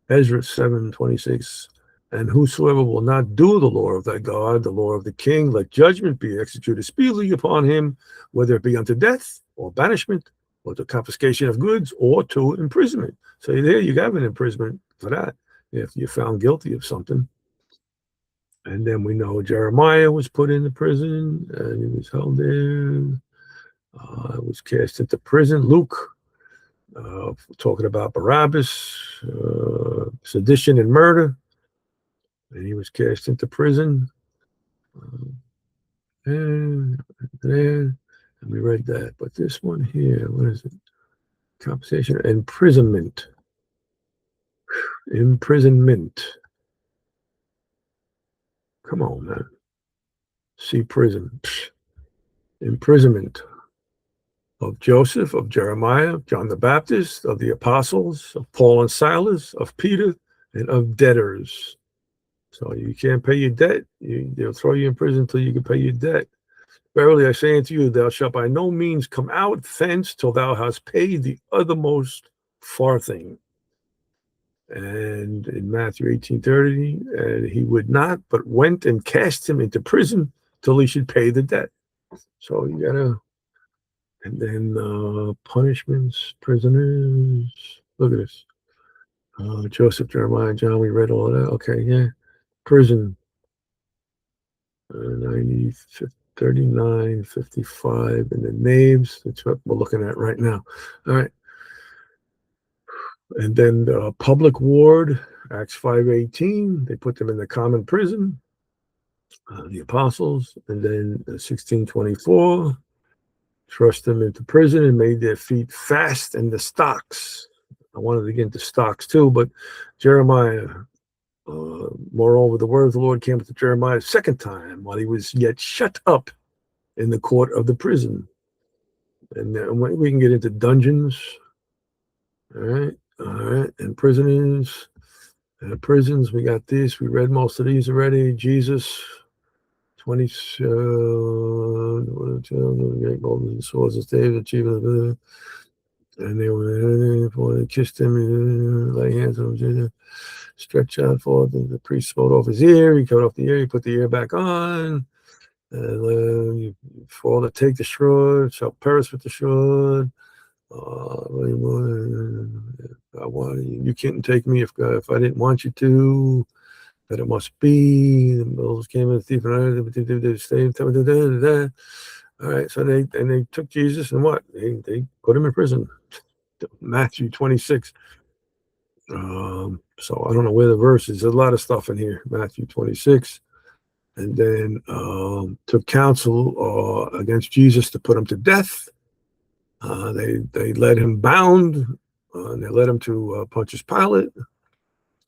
Ezra 7:26. And whosoever will not do the law of thy God, the law of the king, let judgment be executed speedily upon him, whether it be unto death or banishment or to confiscation of goods or to imprisonment. So there you have an imprisonment for that if you're found guilty of something. And then we know Jeremiah was put into prison and he was held there, was cast into prison. Luke, talking about Barabbas, sedition and murder. And he was cast into prison. And we read that. But this one here, what is it? Compensation, imprisonment. Imprisonment. Come on, man. See prison. Imprisonment of Joseph, of Jeremiah, of John the Baptist, of the apostles, of Paul and Silas, of Peter, and of debtors. So you can't pay your debt. They'll throw you in prison until you can pay your debt. Verily I say unto you, thou shalt by no means come out thence till thou hast paid the othermost farthing. And in Matthew 18:30, and he would not, but went and cast him into prison till he should pay the debt. So you gotta, and then punishments, prisoners. Look at this. Joseph, Jeremiah, John, we read all of that. Okay, yeah. Prison. 90, 39, 55, and the names. That's what we're looking at right now. All right. And then the public ward, Acts 5:18, they put them in the common prison, the apostles. And then 16:24, thrust them into prison and made their feet fast in the stocks. I wanted to get into stocks too, but Jeremiah, moreover, the word of the Lord came to Jeremiah a second time while he was yet shut up in the court of the prison. And we can get into dungeons. All right. And prisoners. Prisons, we got this. We read most of these already. Jesus, 20. Golden swords and staves, achievement. And they kissed him, lay hands on him, stretch out forth. The priest smote off his ear. He cut off the ear. He put the ear back on. And you fall to take the shroud, shall perish with the shroud. I want you can't take me if I didn't want you to. That it must be. The Moses came in the thief and all right, so they took Jesus and what? They put him in prison. Matthew 26. So I don't know where the verse is. There's a lot of stuff in here. Matthew 26. And then took counsel against Jesus to put him to death. They led him bound. And they led him to Pontius Pilate.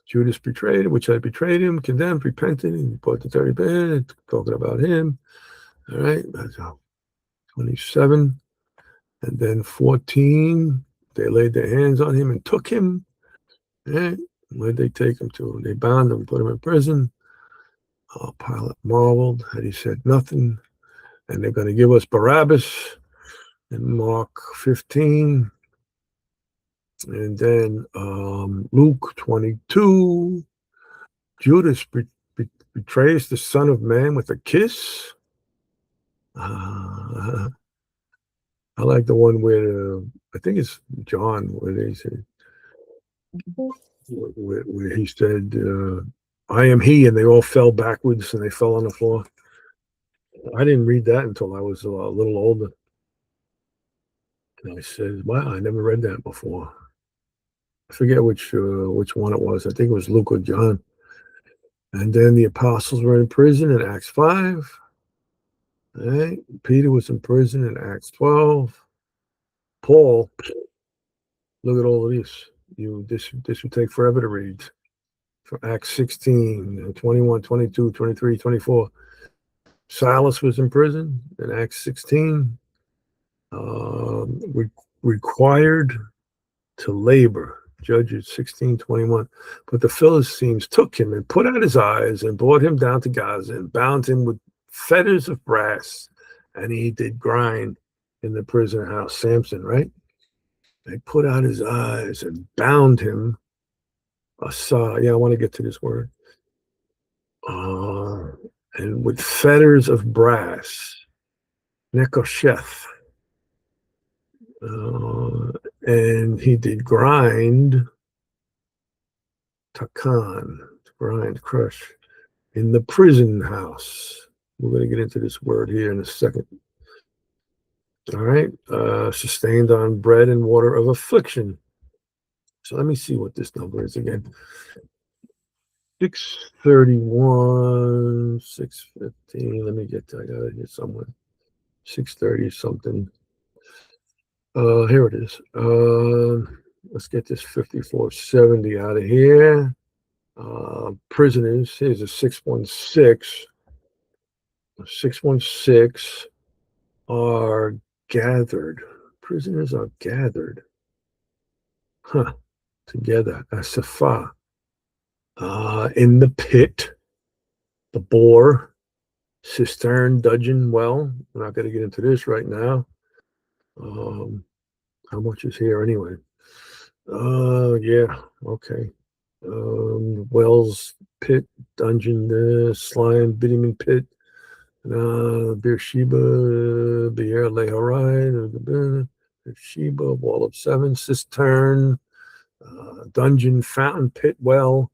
Judas betrayed him, which had betrayed him, condemned, repented, and put the 30 bed, talking about him. All right, that's 27. And then 14, they laid their hands on him and took him. Right? Where'd they take him to? They bound him, put him in prison. Pilate marveled, and he said nothing. And they're going to give us Barabbas in Mark 15. And then Luke 22. Judas betrays the Son of Man with a kiss. I like the one where I think it's John, where they say, where he said, I am he, and they all fell backwards and they fell on the floor. I didn't read that until I was a little older. And I said, wow, I never read that before. I forget which one it was. I think it was Luke or John. And then the apostles were in prison in Acts 5. Right? Peter was in prison in Acts 12. Paul, look at all of this. This would take forever to read. From Acts 16, 21, 22, 23, 24. Silas was in prison in Acts 16. Required to labor. Judges 16:21. But the Philistines took him and put out his eyes and brought him down to Gaza and bound him with fetters of brass. And he did grind in the prison house. Samson, right? They put out his eyes and bound him. Yeah, I want to get to this word. And with fetters of brass. Nekosheth. And he did grind, takan, grind, crush, in the prison house. We're going to get into this word here in a second. All right, sustained on bread and water of affliction. So let me see what this number is again. 631, 615. Let me get to, I got it here somewhere. 630 something. Here it is. Let's get this 5470 out of here. Prisoners, here's a 616. 616 are gathered. Prisoners are gathered. Together. Asapha. In the pit, the bore, cistern, dungeon, well. We're not going to get into this right now. How much is here anyway? Yeah, okay. Wells pit, dungeon, slime, bitumen pit, Beersheba, Beer Leharai, Beersheba, wall of 7, cistern, dungeon, fountain, pit, well,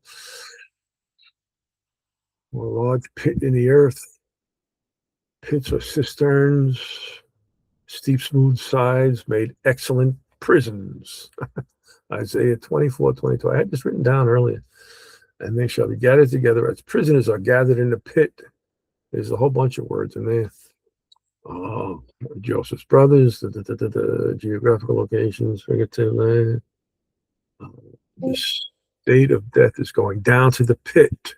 or large pit in the earth, pits or cisterns, steep, smooth sides, made excellent prisons. Isaiah 24:22. I had this written down earlier. And they shall be gathered together as prisoners are gathered in the pit. There's a whole bunch of words in there. Joseph's brothers, the geographical locations, figurative land. The state of death is going down to the pit.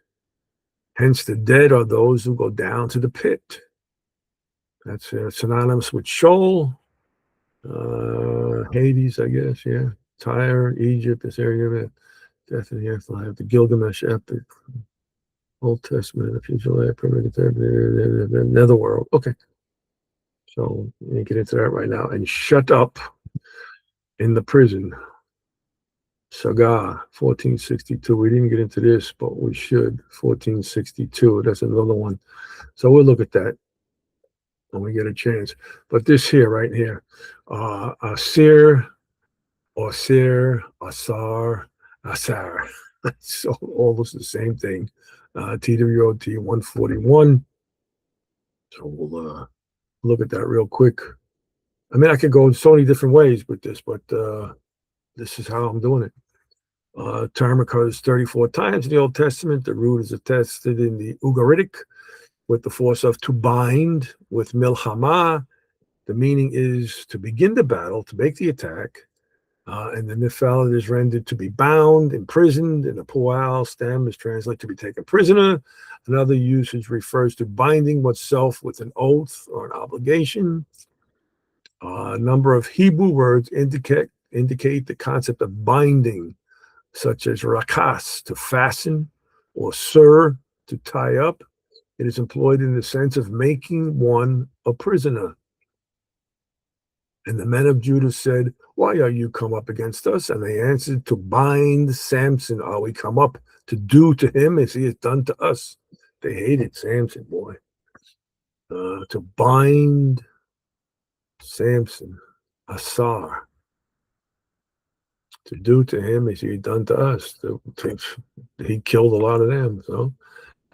Hence, the dead are those who go down to the pit. That's synonymous with Sheol, Hades, I guess, yeah. Tyre, Egypt, this area of death in the afterlife, the Gilgamesh epic, Old Testament, the future life, the netherworld. Okay. So you get into that right now. And shut up. in the prison. Saga, 1462. We didn't get into this, but we should. 1462. That's another one. So we'll look at that when we get a chance. But this here, right here, Asir, Osir, Asar, Asar. So almost the same thing. TWOT 141. So we'll look at that real quick. I mean, I could go in so many different ways with this, but this is how I'm doing it. Term occurs 34 times in the Old Testament. The root is attested in the Ugaritic with the force of to bind with milchama. The meaning is to begin the battle, to make the attack. And the nifal is rendered to be bound, imprisoned, and the pual stem is translated to be taken prisoner. Another usage refers to binding oneself with an oath or an obligation. A number of Hebrew words indicate the concept of binding, such as rakas, to fasten, or sur, to tie up. It is employed in the sense of making one a prisoner. And the men of Judah said, why are you come up against us? And they answered, to bind Samson are we come up, to do to him as he has done to us. They hated Samson, boy. To bind Samson, Asar, to do to him as he had done to us. He killed a lot of them. So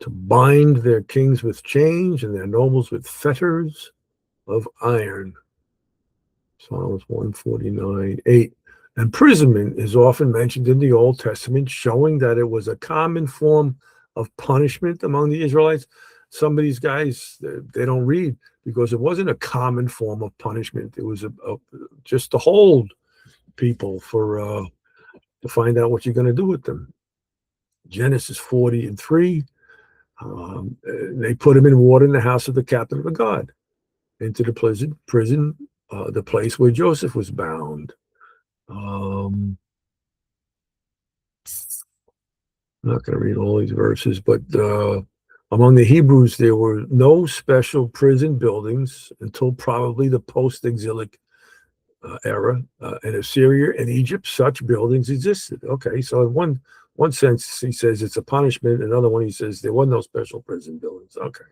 to bind their kings with chains and their nobles with fetters of iron. Psalms 149:8. Imprisonment is often mentioned in the Old Testament, showing that it was a common form of punishment among the Israelites. Some of these guys, they don't read because it wasn't a common form of punishment. It was just to hold people for to find out what you're going to do with them. Genesis 40:3. They put him in water in the house of the captain of the guard, into the prison, the place where Joseph was bound. I'm not going to read all these verses, but among the Hebrews, there were no special prison buildings until probably the post-exilic era. In Assyria and Egypt, such buildings existed. Okay, so in one sense, he says it's a punishment. Another one, he says there were no special prison buildings. Okay.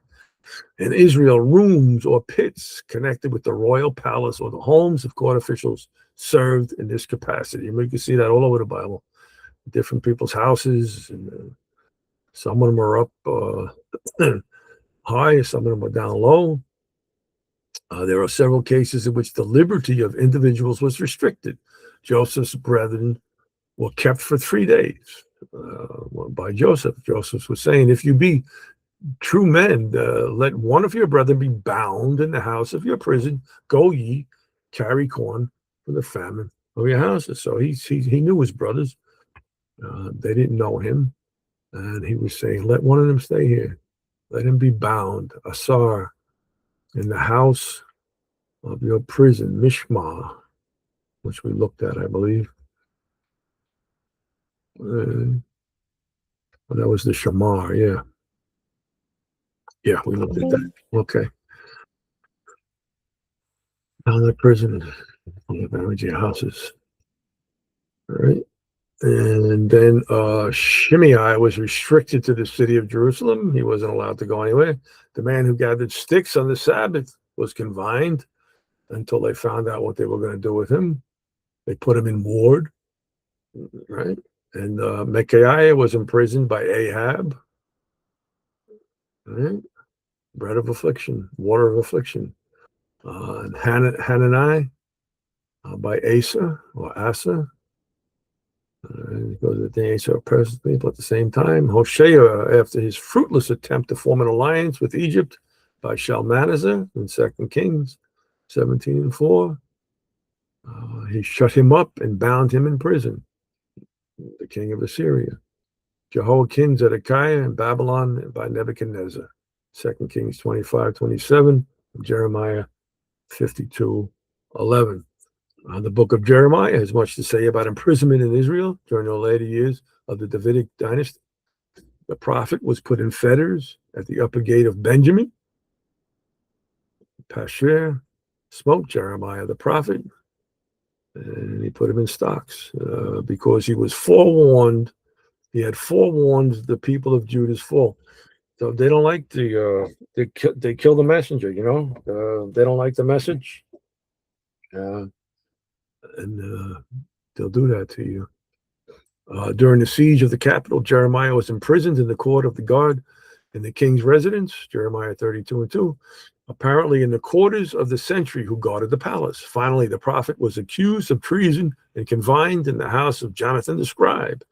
In Israel, rooms or pits connected with the royal palace or the homes of court officials served in this capacity. And we can see that all over the Bible. Different people's houses, and some of them are up high, some of them are down low. There are several cases in which the liberty of individuals was restricted. Joseph's brethren were kept for 3 days by Joseph. Joseph was saying, if you be true men, let one of your brethren be bound in the house of your prison. Go ye, carry corn for the famine of your houses. So he knew his brothers. They didn't know him. And he was saying, let one of them stay here. Let him be bound, Asar, in the house of your prison, Mishma, which we looked at, I believe. That was the Shamar, yeah. Yeah, we looked at that. Okay. Down the prison, manage your houses. All right. And then Shimei was restricted to the city of Jerusalem. He wasn't allowed to go anywhere. The man who gathered sticks on the Sabbath was confined until they found out what they were going to do with him. They put him in ward, right? And Micaiah was imprisoned by Ahab, right? Bread of affliction, water of affliction. And Hanani by Asa or Asa. Because the days are oppressed people at the same time. Hoshea, after his fruitless attempt to form an alliance with Egypt by Shalmaneser in 2 Kings 17:4, he shut him up and bound him in prison, the king of Assyria. Jehoiakim, Zedekiah in Babylon by Nebuchadnezzar, 2 Kings 25:27, Jeremiah 52:11. The book of Jeremiah has much to say about imprisonment in Israel during the later years of the Davidic dynasty. The prophet was put in fetters at the upper gate of Benjamin. Pasher smote Jeremiah the prophet. and he put him in stocks because he was forewarned. He had forewarned the people of Judah's fall. So they don't like they kill the messenger. They don't like the message, uh, and they'll do that to you. During the siege of the capital, Jeremiah was imprisoned in the court of the guard in the king's residence, Jeremiah 32:2, apparently in the quarters of the sentry who guarded the palace. Finally, the prophet was accused of treason and confined in the house of Jonathan the scribe.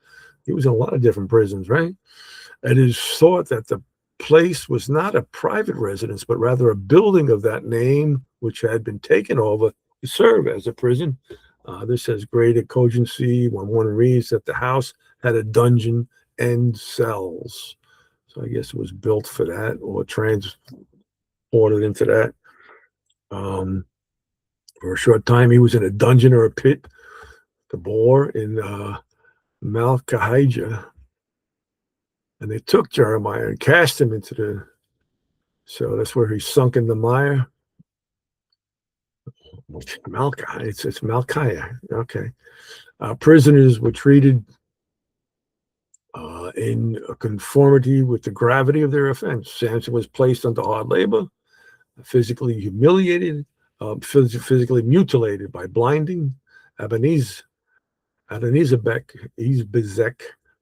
He was in a lot of different prisons, right? It is thought that the place was not a private residence, but rather a building of that name, which had been taken over to serve as a prison. This has greater cogency when one reads that the house had a dungeon and cells. So I guess it was built for that or transported into that. For a short time, he was in a dungeon or a pit, the bore in Malchijah. And they took Jeremiah and cast him into so that's where he sunk in the mire. It's Malchiah. Okay. Prisoners were treated in conformity with the gravity of their offense. Samson was placed under hard labor, physically humiliated, physically mutilated by blinding. Adonizebek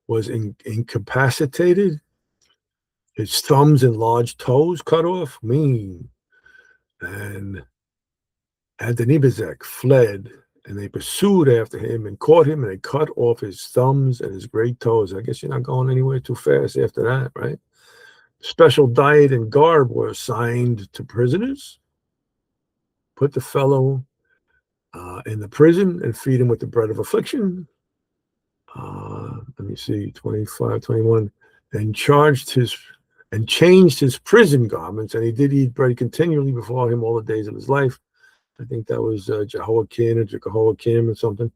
was incapacitated, his thumbs and large toes cut off. And Adonibezek fled, and they pursued after him and caught him, and they cut off his thumbs and his great toes. I guess you're not going anywhere too fast after that, right? Special diet and garb were assigned to prisoners. Put the fellow in the prison and feed him with the bread of affliction. Let me see, 25, 21, and changed his prison garments, and he did eat bread continually before him all the days of his life. I think that was Jehoiakim or Jehoiakim or something.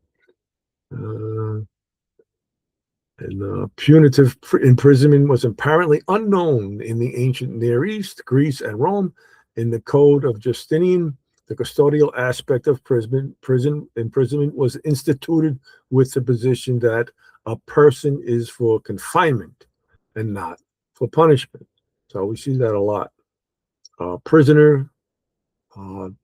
Punitive imprisonment was apparently unknown in the ancient Near East, Greece, and Rome. In the code of Justinian, the custodial aspect of prison imprisonment was instituted with the position that a person is for confinement and not for punishment. So we see that a lot. Prisoner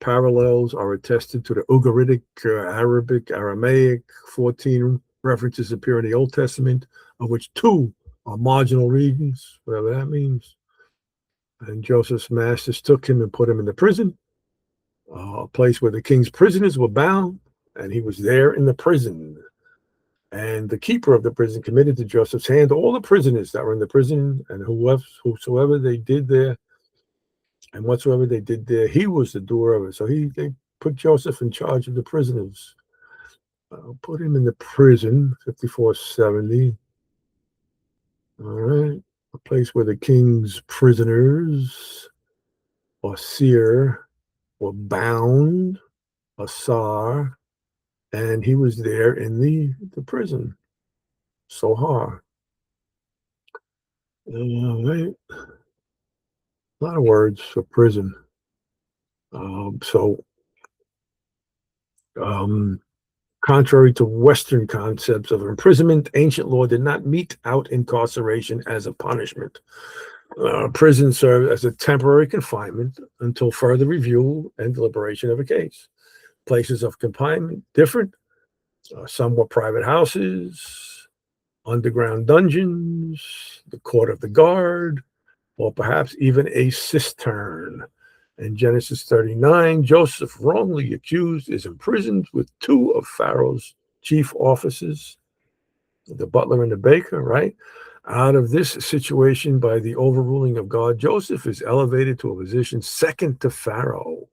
parallels are attested to the Ugaritic, Arabic, Aramaic. 14 references appear in the Old Testament, of which 2 are marginal readings, whatever that means. And Joseph's masters took him and put him in the prison, a place where the king's prisoners were bound, and he was there in the prison. And the keeper of the prison committed to Joseph's hand all the prisoners that were in the prison, and whosoever they did there, and whatsoever they did there, he was the doer of it. So they put Joseph in charge of the prisoners. Put him in the prison, 5470. All right. A place where the king's prisoners, or seer, were bound, Asar, and he was there in the prison. Sohar. All right. A lot of words for prison. Contrary to Western concepts of imprisonment, ancient law did not mete out incarceration as a punishment. Prison served as a temporary confinement until further review and deliberation of a case. Places of confinement different. Some were private houses, underground dungeons, the court of the guard, or perhaps even a cistern. In Genesis 39, Joseph, wrongly accused, is imprisoned with 2 of Pharaoh's chief officers, the butler and the baker, right? Out of this situation, by the overruling of God, Joseph is elevated to a position second to Pharaoh.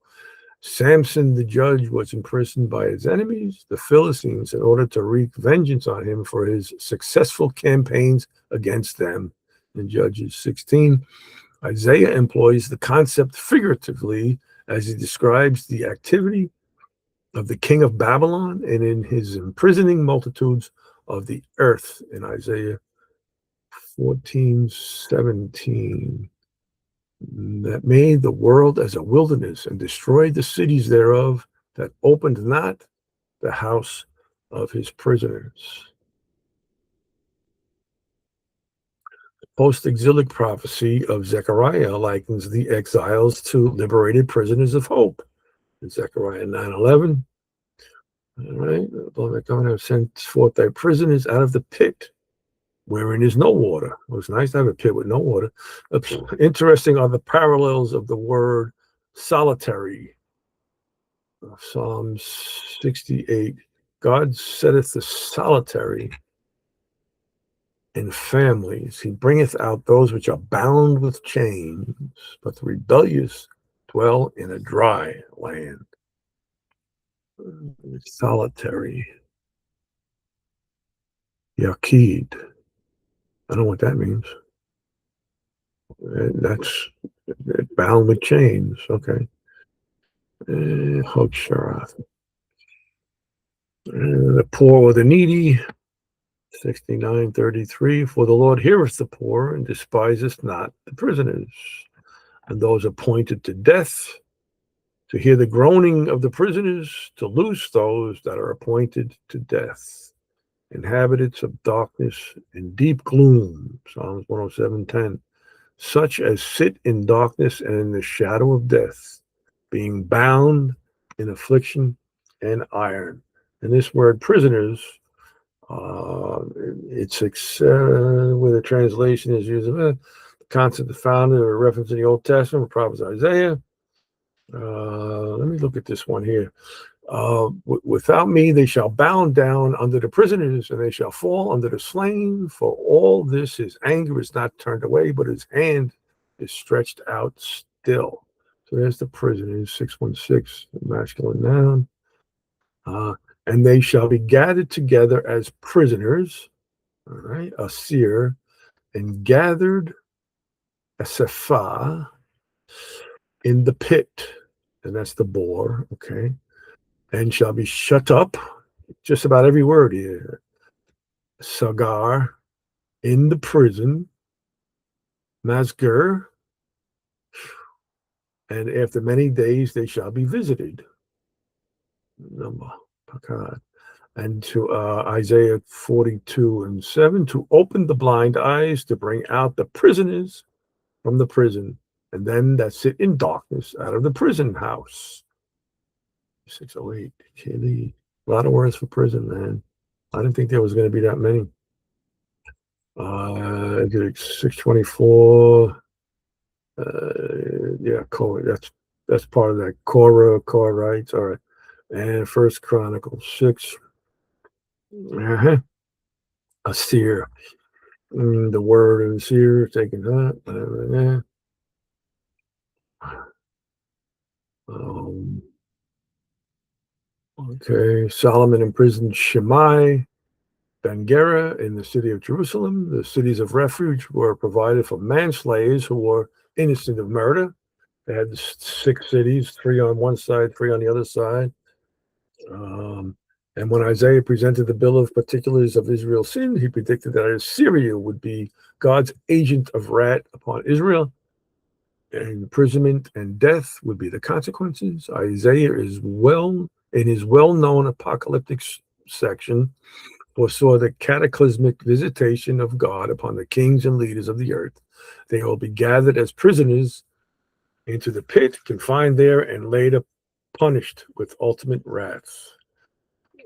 Samson, the judge, was imprisoned by his enemies, the Philistines, in order to wreak vengeance on him for his successful campaigns against them. In Judges 16, Isaiah employs the concept figuratively as he describes the activity of the king of Babylon and in his imprisoning multitudes of the earth in Isaiah 14:17, that made the world as a wilderness and destroyed the cities thereof, that opened not the house of his prisoners. Post-exilic prophecy of Zechariah likens the exiles to liberated prisoners of hope. In Zechariah 9:11, all right, the Lord thy God have sent forth thy prisoners out of the pit, wherein is no water. Well, it's nice to have a pit with no water. Interesting are the parallels of the word solitary. Psalm 68. God setteth the solitary in families. He bringeth out those which are bound with chains, but the rebellious dwell in a dry land. Solitary. Yaqid. I don't know what that means. That's bound with chains. Okay. Hosharath. The poor or the needy. 69:33. For the Lord heareth the poor and despiseth not the prisoners, and those appointed to death, to hear the groaning of the prisoners, to loose those that are appointed to death. Inhabitants of darkness and deep gloom. Psalms 107:10. Such as sit in darkness and in the shadow of death, being bound in affliction and iron. And this word prisoners, it's where the translation is used. The concept found in a reference in the Old Testament, prophet Isaiah. Let me look at this one here. Without me, they shall bow down under the prisoners, and they shall fall under the slain. For all this, his anger is not turned away, but his hand is stretched out still. So there's the prisoners, 616, masculine noun. And they shall be gathered together as prisoners, all right, asir, and gathered asapha in the pit, and that's the bore, okay, and shall be shut up, just about every word here, sagar, in the prison, masger, and after many days they shall be visited. Number, and to Isaiah 42:7, to open the blind eyes, to bring out the prisoners from the prison, and them that sit in darkness out of the prison house. 608. A lot of words for prison, man. I didn't think there was going to be that many. 624. Yeah, that's part of that Korah rights. All right. And First Chronicles 6. Asir. The word Asir taken that. Okay. Solomon imprisoned Shimei Ben-Gera in the city of Jerusalem. The cities of refuge were provided for manslaves who were innocent of murder. They had 6 cities, 3 on one side, 3 on the other side. And when Isaiah presented the bill of particulars of Israel's sin, he predicted that Assyria would be God's agent of wrath upon Israel, and imprisonment and death would be the consequences. Isaiah is in his well-known apocalyptic section, foresaw the cataclysmic visitation of God upon the kings and leaders of the earth. They will be gathered as prisoners into the pit, confined there, and later punished with ultimate wrath,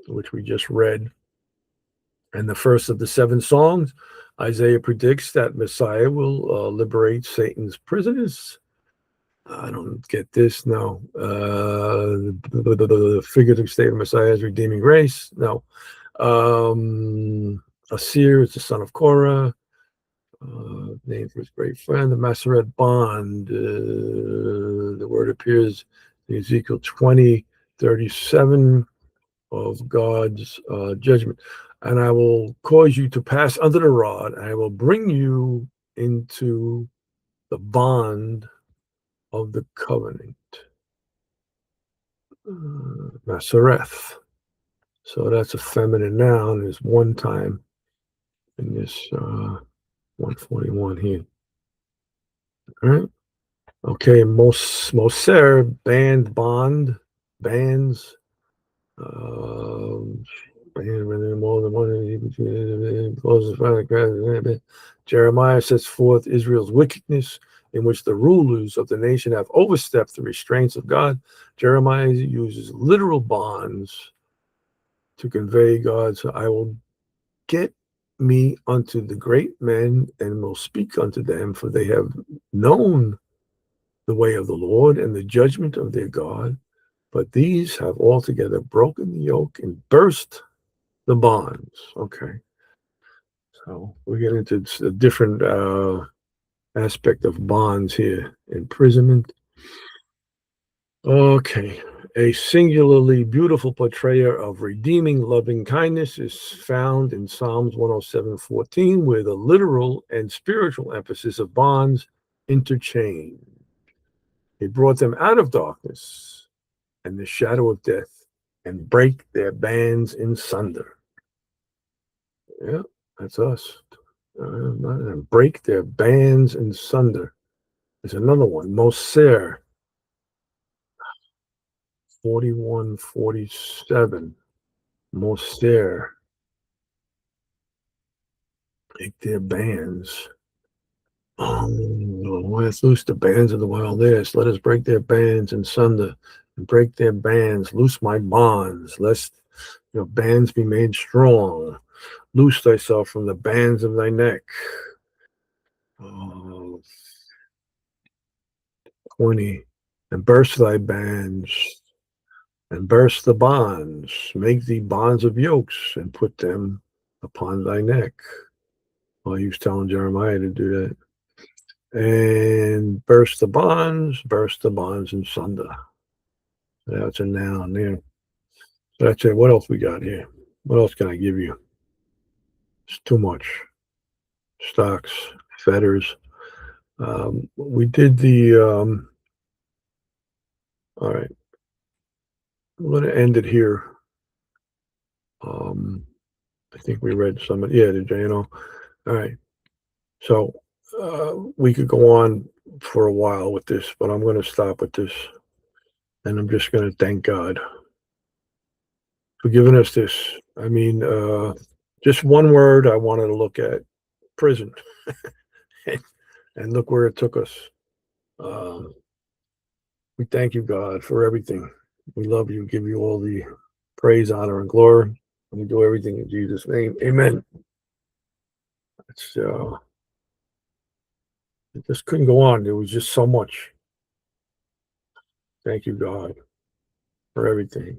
which we just read. And the first of the 7 songs, Isaiah predicts that Messiah will liberate Satan's prisoners. I don't get this. No. The figurative state of Messiah's redeeming grace. No. Asir is the son of Korah, named for his great friend, the Maseret bond. The word appears in Ezekiel 20:37 of God's judgment. And I will cause you to pass under the rod, and I will bring you into the bond of the covenant. Masereth. So that's a feminine noun. Is one time in this 141 here. All right. Okay. Moser, band, bond, bands. Um, more than one. Jeremiah sets forth Israel's wickedness, in which the rulers of the nation have overstepped the restraints of God. Jeremiah uses literal bonds to convey God's, I will get me unto the great men and will speak unto them, for they have known the way of the Lord and the judgment of their God. But these have altogether broken the yoke and burst the bonds. Okay. So we get into a different aspect of bonds here. Imprisonment. Okay. A singularly beautiful portrayal of redeeming loving kindness is found in Psalms 107:14, where the literal and spiritual emphasis of bonds interchange. He brought them out of darkness and the shadow of death and break their bands in sunder. Yeah, that's us. And break their bands in sunder. There's another one, Moser, 41:47. Moser, break their bands. Let's loose the bands of the wild ass. Let us break their bands in sunder and break their bands. Loose my bonds, lest your bands be made strong. Loose thyself from the bands of thy neck. Oh, 20. And burst thy bands and burst the bonds. Make thee bonds of yokes and put them upon thy neck. Well, he was telling Jeremiah to do that. And burst the bonds in sunder. That's a noun there. So that's it. What else we got here? What else can I give you? It's too much. Stocks, fetters. We did all right, I'm going to end it here. Um, I think we read some of, yeah, the JNO. All right. So we could go on for a while with this, but I'm going to stop with this. And I'm just going to thank God for giving us this. I mean, just one word I wanted to look at, prison. And look where it took us. Um, we thank you, God, for everything. We love you, give you all the praise, honor, and glory. And we do everything in Jesus' name. Amen. It's, it just couldn't go on. There was just so much. Thank you, God, for everything.